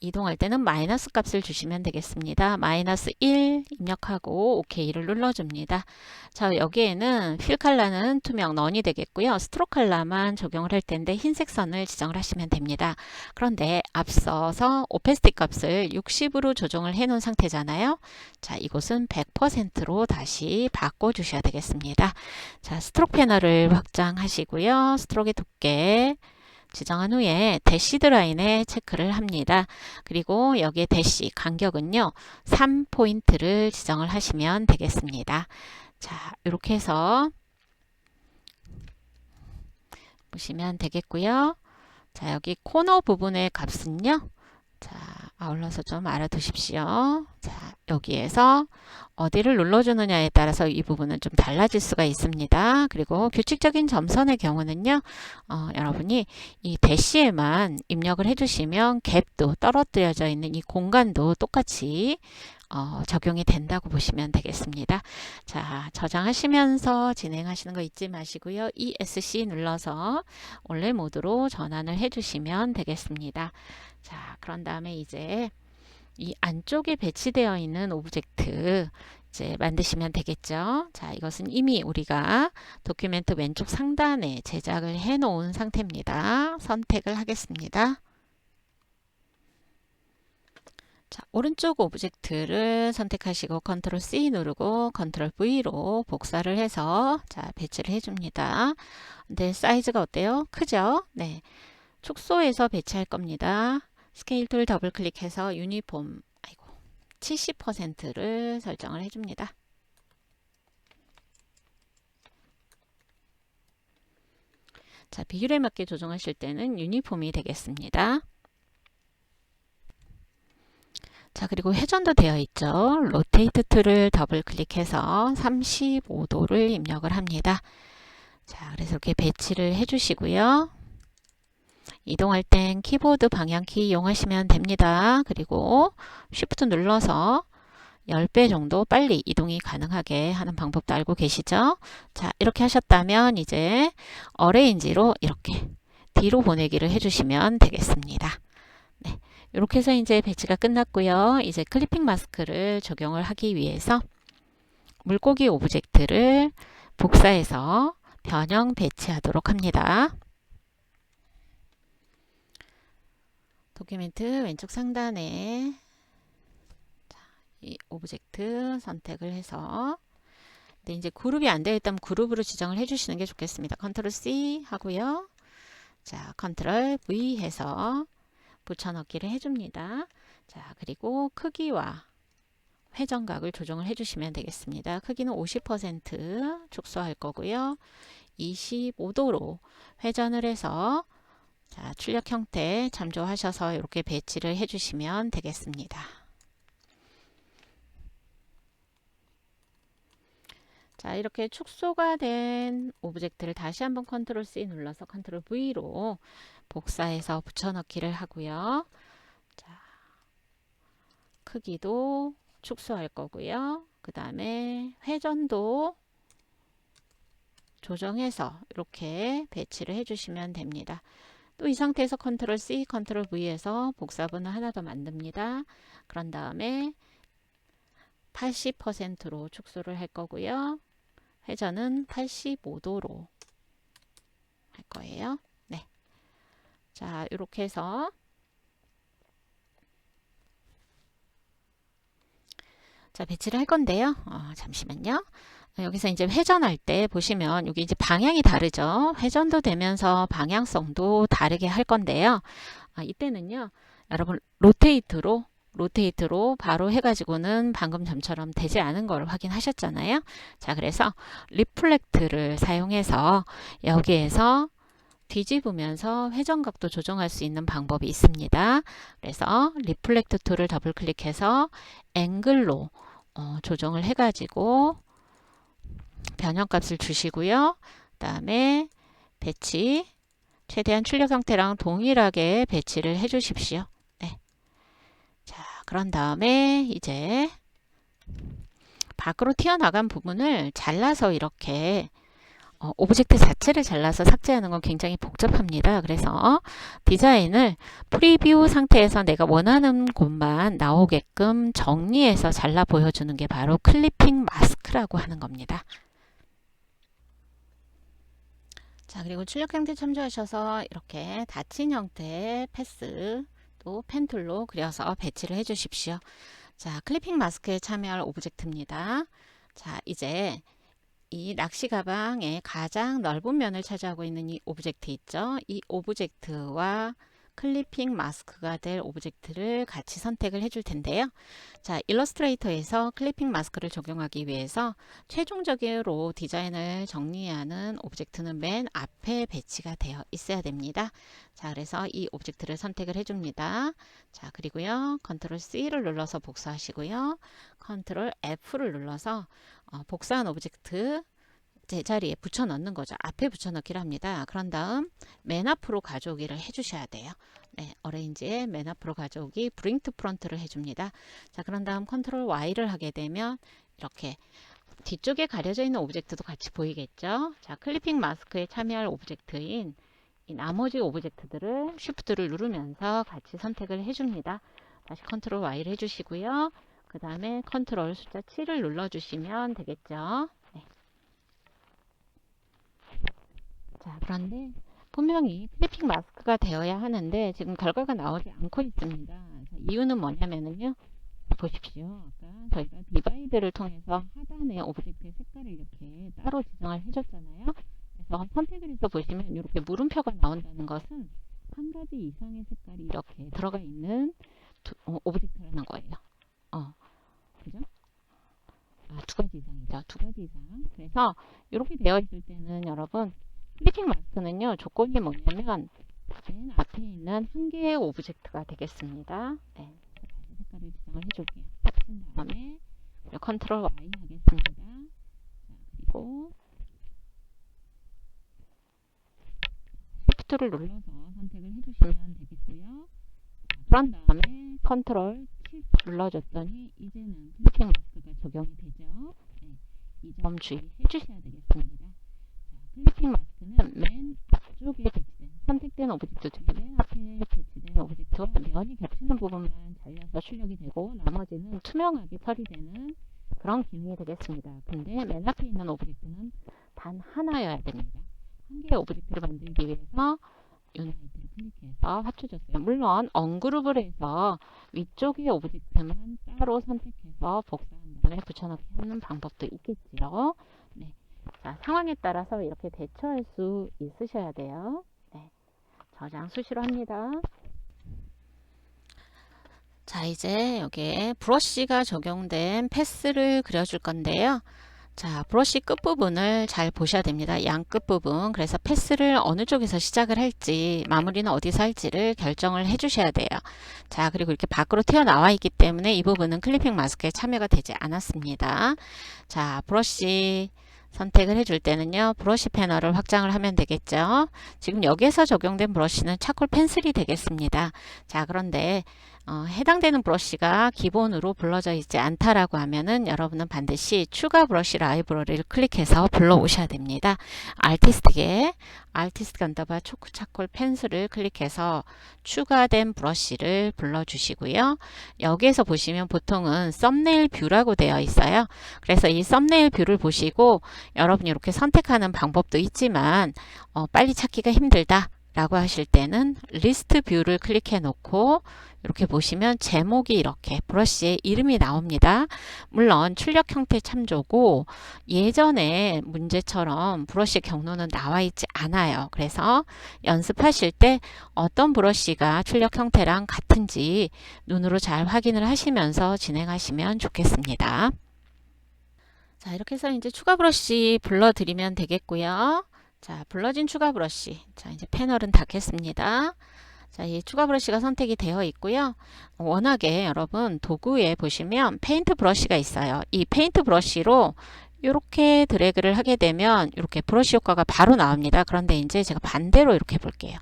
이동할 때는 마이너스 값을 주시면 되겠습니다. 마이너스 1 입력하고 OK를 눌러줍니다. 자, 여기에는 필 컬러는 투명 넌이 되겠고요. 스트로크 컬러만 적용을 할 텐데 흰색 선을 지정을 하시면 됩니다. 그런데 앞서서 오페시티 값을 60으로 조정을 해 놓은 상태잖아요. 자, 이곳은 100%로 다시 바꿔주셔야 되겠습니다. 자, 스트로크 패널을 확장하시고요. 스트로크의 두께 지정한 후에 대시드 라인에 체크를 합니다. 그리고 여기에 대시 간격은요 3포인트를 지정을 하시면 되겠습니다. 자, 이렇게 해서 보시면 되겠고요. 자, 여기 코너 부분의 값은요. 자, 아울러서 좀 알아두십시오. 자, 여기에서 어디를 눌러주느냐에 따라서 이 부분은 좀 달라질 수가 있습니다. 그리고 규칙적인 점선의 경우는요, 여러분이 이 대시에만 입력을 해주시면 갭도 떨어뜨려져 있는 이 공간도 똑같이 적용이 된다고 보시면 되겠습니다. 자, 저장하시면서 진행하시는 거 잊지 마시고요. ESC 눌러서 온라인 모드로 전환을 해주시면 되겠습니다. 자, 그런 다음에 이제 이 안쪽에 배치되어 있는 오브젝트 이제 만드시면 되겠죠. 자, 이것은 이미 우리가 도큐멘트 왼쪽 상단에 제작을 해 놓은 상태입니다. 선택을 하겠습니다. 자, 오른쪽 오브젝트를 선택하시고 컨트롤 C 누르고 컨트롤 V로 복사를 해서 자, 배치를 해줍니다. 근데 사이즈가 어때요? 크죠? 네. 축소해서 배치할 겁니다. 스케일 툴 더블 클릭해서 유니폼 70%를 설정을 해줍니다. 자, 비율에 맞게 조정하실 때는 유니폼이 되겠습니다. 자, 그리고 회전도 되어 있죠. 로테이트 툴을 더블 클릭해서 35도를 입력을 합니다. 자, 그래서 이렇게 배치를 해주시고요. 이동할 땐 키보드 방향키 이용하시면 됩니다. 그리고 Shift 눌러서 10배 정도 빨리 이동이 가능하게 하는 방법도 알고 계시죠? 자, 이렇게 하셨다면 이제 어레인지로 이렇게 뒤로 보내기를 해주시면 되겠습니다. 네, 이렇게 해서 이제 배치가 끝났고요. 이제 클리핑 마스크를 적용을 하기 위해서 물고기 오브젝트를 복사해서 변형 배치하도록 합니다. 도큐멘트 왼쪽 상단에 이 오브젝트 선택을 해서 근데 이제 그룹이 안 되어 있다면 그룹으로 지정을 해주시는 게 좋겠습니다. 컨트롤 C 하고요. 자, 컨트롤 V 해서 붙여넣기를 해줍니다. 자, 그리고 크기와 회전각을 조정을 해주시면 되겠습니다. 크기는 50% 축소할 거고요. 25도로 회전을 해서 자, 출력 형태 참조하셔서 이렇게 배치를 해주시면 되겠습니다. 자, 이렇게 축소가 된 오브젝트를 다시 한번 컨트롤 C 눌러서 컨트롤 V로 복사해서 붙여넣기를 하고요. 자, 크기도 축소할 거고요. 그 다음에 회전도 조정해서 이렇게 배치를 해주시면 됩니다. 또 이 상태에서 컨트롤 C, 컨트롤 V에서 복사본을 하나 더 만듭니다. 그런 다음에 80%로 축소를 할 거고요. 회전은 85도로 할 거예요. 네. 자, 이렇게 해서 자, 배치를 할 건데요. 잠시만요. 여기서 이제 회전할 때 보시면 여기 이제 방향이 다르죠. 회전도 되면서 방향성도 다르게 할 건데요. 이때는요, 여러분 로테이트로 바로 해가지고는 방금 전처럼 되지 않은 걸 확인하셨잖아요. 자, 그래서 리플렉트를 사용해서 여기에서 뒤집으면서 회전각도 조정할 수 있는 방법이 있습니다. 그래서 리플렉트 툴을 더블 클릭해서 앵글로 조정을 해가지고 변형값을 주시고요. 그 다음에 배치 최대한 출력 형태랑 동일하게 배치를 해 주십시오. 네. 자, 그런 다음에 이제 밖으로 튀어나간 부분을 잘라서 이렇게 오브젝트 자체를 잘라서 삭제하는 건 굉장히 복잡합니다. 그래서 디자인을 프리뷰 상태에서 내가 원하는 곳만 나오게끔 정리해서 잘라 보여주는 게 바로 클리핑 마스크라고 하는 겁니다. 자, 그리고 출력 형태 참조하셔서 이렇게 닫힌 형태의 패스 또 펜툴로 그려서 배치를 해 주십시오. 자, 클리핑 마스크에 참여할 오브젝트입니다. 자, 이제 이 낚시 가방의 가장 넓은 면을 차지하고 있는 이 오브젝트 있죠? 이 오브젝트와 클리핑 마스크가 될 오브젝트를 같이 선택을 해줄 텐데요. 자, 일러스트레이터에서 클리핑 마스크를 적용하기 위해서 최종적으로 디자인을 정리하는 오브젝트는 맨 앞에 배치가 되어 있어야 됩니다. 자, 그래서 이 오브젝트를 선택을 해줍니다. 자, 그리고요, 컨트롤 C를 눌러서 복사하시고요, 컨트롤 F를 눌러서 복사한 오브젝트 제자리에 붙여 넣는 거죠. 앞에 붙여 넣기를 합니다. 그런 다음 맨 앞으로 가져오기를 해주셔야 돼요. 네, 어레인지에 맨 앞으로 가져오기 브링 투 프런트를 해줍니다. 자, 그런 다음 컨트롤 Y를 하게 되면 이렇게 뒤쪽에 가려져 있는 오브젝트도 같이 보이겠죠. 자, 클리핑 마스크에 참여할 오브젝트인 이 나머지 오브젝트들을 쉬프트를 누르면서 같이 선택을 해줍니다. 다시 컨트롤 Y를 해주시고요. 그 다음에 컨트롤 숫자 7을 눌러주시면 되겠죠. 네. 자, 그런데 분명히 클리핑 마스크가 되어야 하는데 지금 결과가 나오지 않고 있습니다. 자, 이유는 뭐냐면요. 보십시오. 아까 저희가 디바이드를 통해서 하단에 오브젝트의 색깔을 이렇게 따로 지정을 해줬잖아요. 그래서 선택을 해서 보시면 이렇게 물음표가 나온다는 것은 한 가지 이상의 색깔이 이렇게 들어가 있는 오브젝트라는 거예요. 그죠? 두 가지 이상이죠. 두 가지 이상. 그래서 이렇게 되어 있을 때는 여러분 클리핑 마스크는요, 조건이 뭐냐면 맨 앞에 있는 한 개의 오브젝트가 되겠습니다. 네, 다시 색깔을 지정을 해줄게요. 하신 다음에 컨트롤 Y 하겠습니다. 자, 그리고 Shift를 눌러서 선택을 해주시면 되겠고요. 자, 그런 다음에 컨트롤 Shift 눌러줬더니 이제는 클리핑 마스크가 적용이 되죠. 네, 이 점 주의해 주셔야 되겠습니다. 클리핑 마스크는 맨 앞쪽에 배치된 선택된 오브젝트 중에 맨 앞에 배치된 오브젝트와 면이 겹치는 부분만 잘려서 출력이 되고 나머지는 투명하게 처리되는 그런 기능이 되겠습니다. 근데 맨 앞에 있는 오브젝트는 단 하나여야 됩니다. 한 개의 오브젝트를 만들기 위해서 유나이트를 클릭해서 합쳐줬어요. 물론 언그룹을 해서 위쪽의 오브젝트만 따로 선택해서 복사한 다음에 붙여넣기 하는 방법도 있겠지요. 네. 자, 상황에 따라서 이렇게 대처할 수 있으셔야 돼요. 네, 저장 수시로 합니다. 자, 이제 여기에 브러쉬가 적용된 패스를 그려줄 건데요. 자, 브러쉬 끝부분을 잘 보셔야 됩니다. 양 끝부분. 그래서 패스를 어느 쪽에서 시작을 할지, 마무리는 어디서 할지를 결정을 해 주셔야 돼요. 자, 그리고 이렇게 밖으로 튀어나와 있기 때문에 이 부분은 클리핑 마스크에 참여가 되지 않았습니다. 자, 브러쉬 선택을 해줄 때는요, 브러쉬 패널을 확장을 하면 되겠죠. 지금 여기에서 적용된 브러쉬는 차콜 펜슬이 되겠습니다. 자, 그런데 해당되는 브러쉬가 기본으로 불러져 있지 않다라고 하면은 여러분은 반드시 추가 브러쉬 라이브러리를 클릭해서 불러오셔야 됩니다. 아티스트 언더바 초크 차콜 펜슬을 클릭해서 추가된 브러쉬를 불러주시고요. 여기에서 보시면 보통은 썸네일 뷰라고 되어 있어요. 그래서 이 썸네일 뷰를 보시고 여러분이 이렇게 선택하는 방법도 있지만 빨리 찾기가 힘들다 라고 하실 때는 리스트 뷰를 클릭해 놓고 이렇게 보시면 제목이 이렇게 브러쉬의 이름이 나옵니다. 물론 출력 형태 참조고 예전에 문제처럼 브러쉬 경로는 나와 있지 않아요. 그래서 연습하실 때 어떤 브러쉬가 출력 형태랑 같은지 눈으로 잘 확인을 하시면서 진행하시면 좋겠습니다. 자, 이렇게 해서 이제 추가 브러쉬 불러드리면 되겠고요. 자, 불러진 추가 브러쉬. 자, 이제 패널은 닫겠습니다. 자, 이 추가 브러쉬가 선택이 되어 있고요. 워낙에 여러분 도구에 보시면 페인트 브러쉬가 있어요. 이 페인트 브러쉬로 이렇게 드래그를 하게 되면 이렇게 브러쉬 효과가 바로 나옵니다. 그런데 이제 제가 반대로 이렇게 볼게요.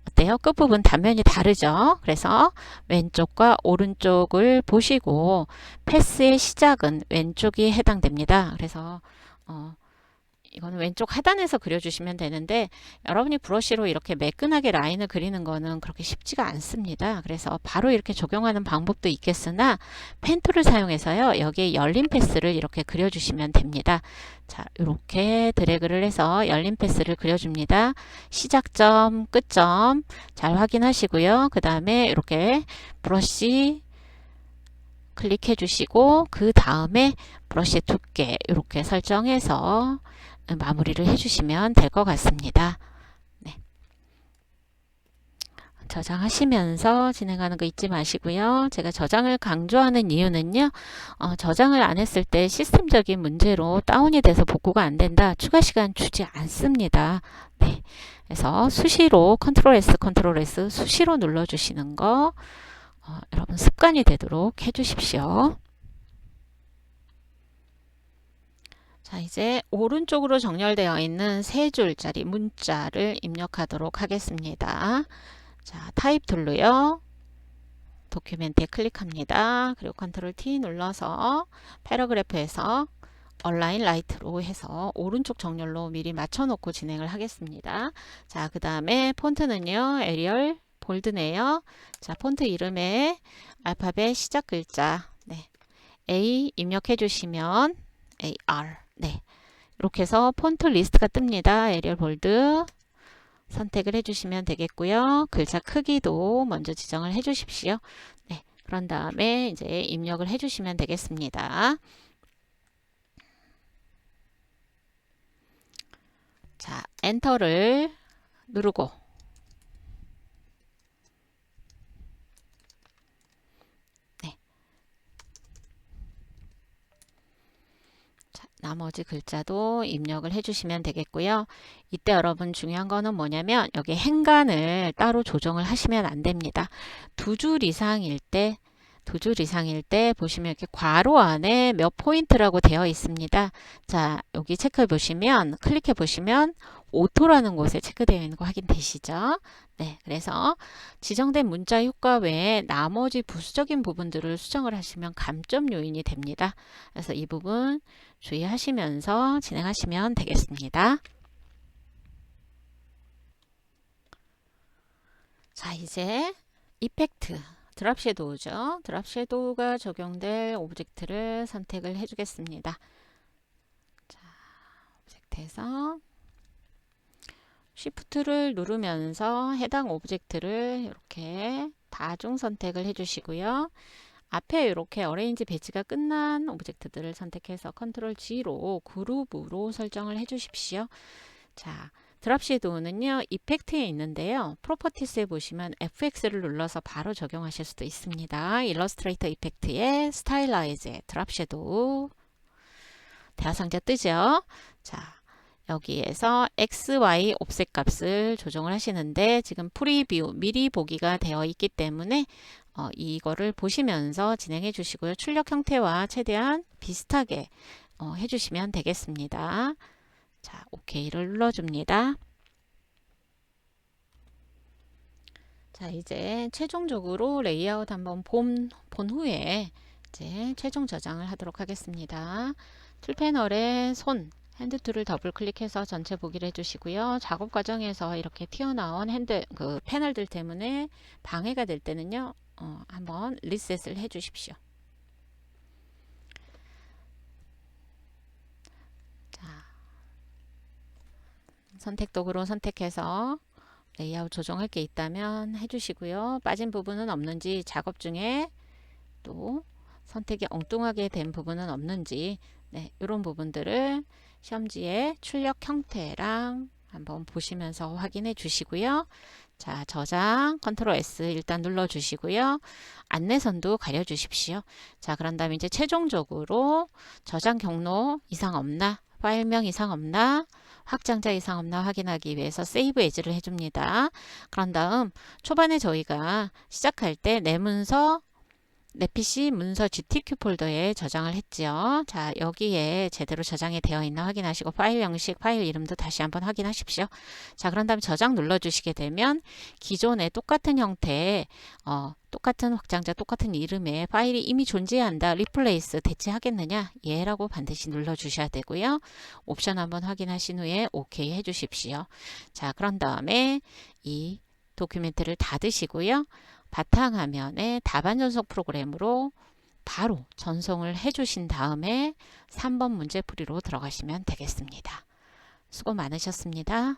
어때요? 끝부분 단면이 다르죠? 그래서 왼쪽과 오른쪽을 보시고 패스의 시작은 왼쪽이 해당됩니다. 그래서 이거는 왼쪽 하단에서 그려주시면 되는데 여러분이 브러쉬로 이렇게 매끈하게 라인을 그리는 거는 그렇게 쉽지가 않습니다. 그래서 바로 이렇게 적용하는 방법도 있겠으나 펜 툴을 사용해서요. 여기에 열린 패스를 이렇게 그려주시면 됩니다. 자, 이렇게 드래그를 해서 열린 패스를 그려줍니다. 시작점, 끝점 잘 확인하시고요. 그 다음에 이렇게 브러쉬 클릭해 주시고 그 다음에 브러쉬 두께 이렇게 설정해서 마무리를 해주시면 될 것 같습니다. 네. 저장하시면서 진행하는 거 잊지 마시고요. 제가 저장을 강조하는 이유는요. 저장을 안 했을 때 시스템적인 문제로 다운이 돼서 복구가 안 된다. 추가 시간 주지 않습니다. 네. 그래서 수시로 컨트롤 S, 컨트롤 S 수시로 눌러주시는 거 여러분 습관이 되도록 해주십시오. 자, 이제 오른쪽으로 정렬되어 있는 세 줄짜리 문자를 입력하도록 하겠습니다. 자, 타입 툴로요. 도큐멘트에 클릭합니다. 그리고 컨트롤 T 눌러서 패러그래프에서 얼라인 라이트로 해서 오른쪽 정렬로 미리 맞춰놓고 진행을 하겠습니다. 자, 그 다음에 폰트는요. 에리얼 볼드네요. 자, 폰트 이름에 알파벳 시작 글자 A 입력해 주시면 AR 이렇게 해서 폰트 리스트가 뜹니다. 에리얼 볼드 선택을 해주시면 되겠고요. 글자 크기도 먼저 지정을 해주십시오. 그런 다음에 이제 입력을 해주시면 되겠습니다. 자, 엔터를 누르고 나머지 글자도 입력을 해주시면 되겠고요. 이때 여러분 중요한 거는 뭐냐면 여기 행간을 따로 조정을 하시면 안 됩니다. 두 줄 이상일 때 보시면 이렇게 괄호 안에 몇 포인트라고 되어 있습니다. 자, 여기 체크해 보시면 클릭해 보시면 오토라는 곳에 체크되어 있는 거 확인되시죠? 네, 그래서 지정된 문자 효과 외에 나머지 부수적인 부분들을 수정을 하시면 감점 요인이 됩니다. 그래서 이 부분 주의하시면서 진행하시면 되겠습니다. 자, 이제 이펙트 드랍 섀도우죠. 드랍 섀도우가 적용될 오브젝트를 선택을 해주겠습니다. 자, 오브젝트에서 Shift를 누르면서 해당 오브젝트를 이렇게 다중 선택을 해주시고요. 앞에 이렇게 어레인지 배치가 끝난 오브젝트들을 선택해서 컨트롤 G로 그룹으로 설정을 해주십시오. 자, 드랍 섀도우는요, 이펙트에 있는데요. 프로퍼티스에 보시면 FX를 눌러서 바로 적용하실 수도 있습니다. 일러스트레이터 이펙트에 스타일라이즈, 드랍 섀도우, 대화상자 뜨죠? 자, 여기에서 XY 옵셋 값을 조정을 하시는데 지금 프리뷰, 미리 보기가 되어 있기 때문에 이거를 보시면서 진행해 주시고요. 출력 형태와 최대한 비슷하게 해주시면 되겠습니다. 자, OK를 눌러줍니다. 자, 이제 최종적으로 레이아웃 한번 본 후에 이제 최종 저장을 하도록 하겠습니다. 툴 패널에 손, 핸드 툴을 더블 클릭해서 전체 보기를 해주시고요. 작업 과정에서 이렇게 튀어나온 패널들 때문에 방해가 될 때는요, 한번 리셋을 해 주십시오. 선택 도구로 선택해서 레이아웃 조정할 게 있다면 해주시고요. 빠진 부분은 없는지, 작업 중에 또 선택이 엉뚱하게 된 부분은 없는지, 이런 부분들을 시험지의 출력 형태랑 한번 보시면서 확인해 주시고요. 자, 저장 컨트롤 S 일단 눌러 주시고요. 안내선도 가려 주십시오. 자, 그런 다음에 이제 최종적으로 저장 경로 이상 없나, 파일명 이상 없나, 확장자 이상 없나 확인하기 위해서 세이브 에즈를 해줍니다. 그런 다음 초반에 저희가 시작할 때 내 PC 문서 GTQ 폴더에 저장을 했죠. 자, 여기에 제대로 저장이 되어 있나 확인하시고 파일 형식, 파일 이름도 다시 한번 확인하십시오. 자, 그런 다음에 저장 눌러주시게 되면 기존의 똑같은 형태의 똑같은 확장자, 똑같은 이름의 파일이 이미 존재한다. 리플레이스 대체하겠느냐? 예라고 반드시 눌러주셔야 되고요. 옵션 한번 확인하신 후에 OK 해주십시오. 자, 그런 다음에 이 도큐멘트를 닫으시고요. 바탕화면에 답안 전송 프로그램으로 바로 전송을 해주신 다음에 3번 문제풀이로 들어가시면 되겠습니다. 수고 많으셨습니다.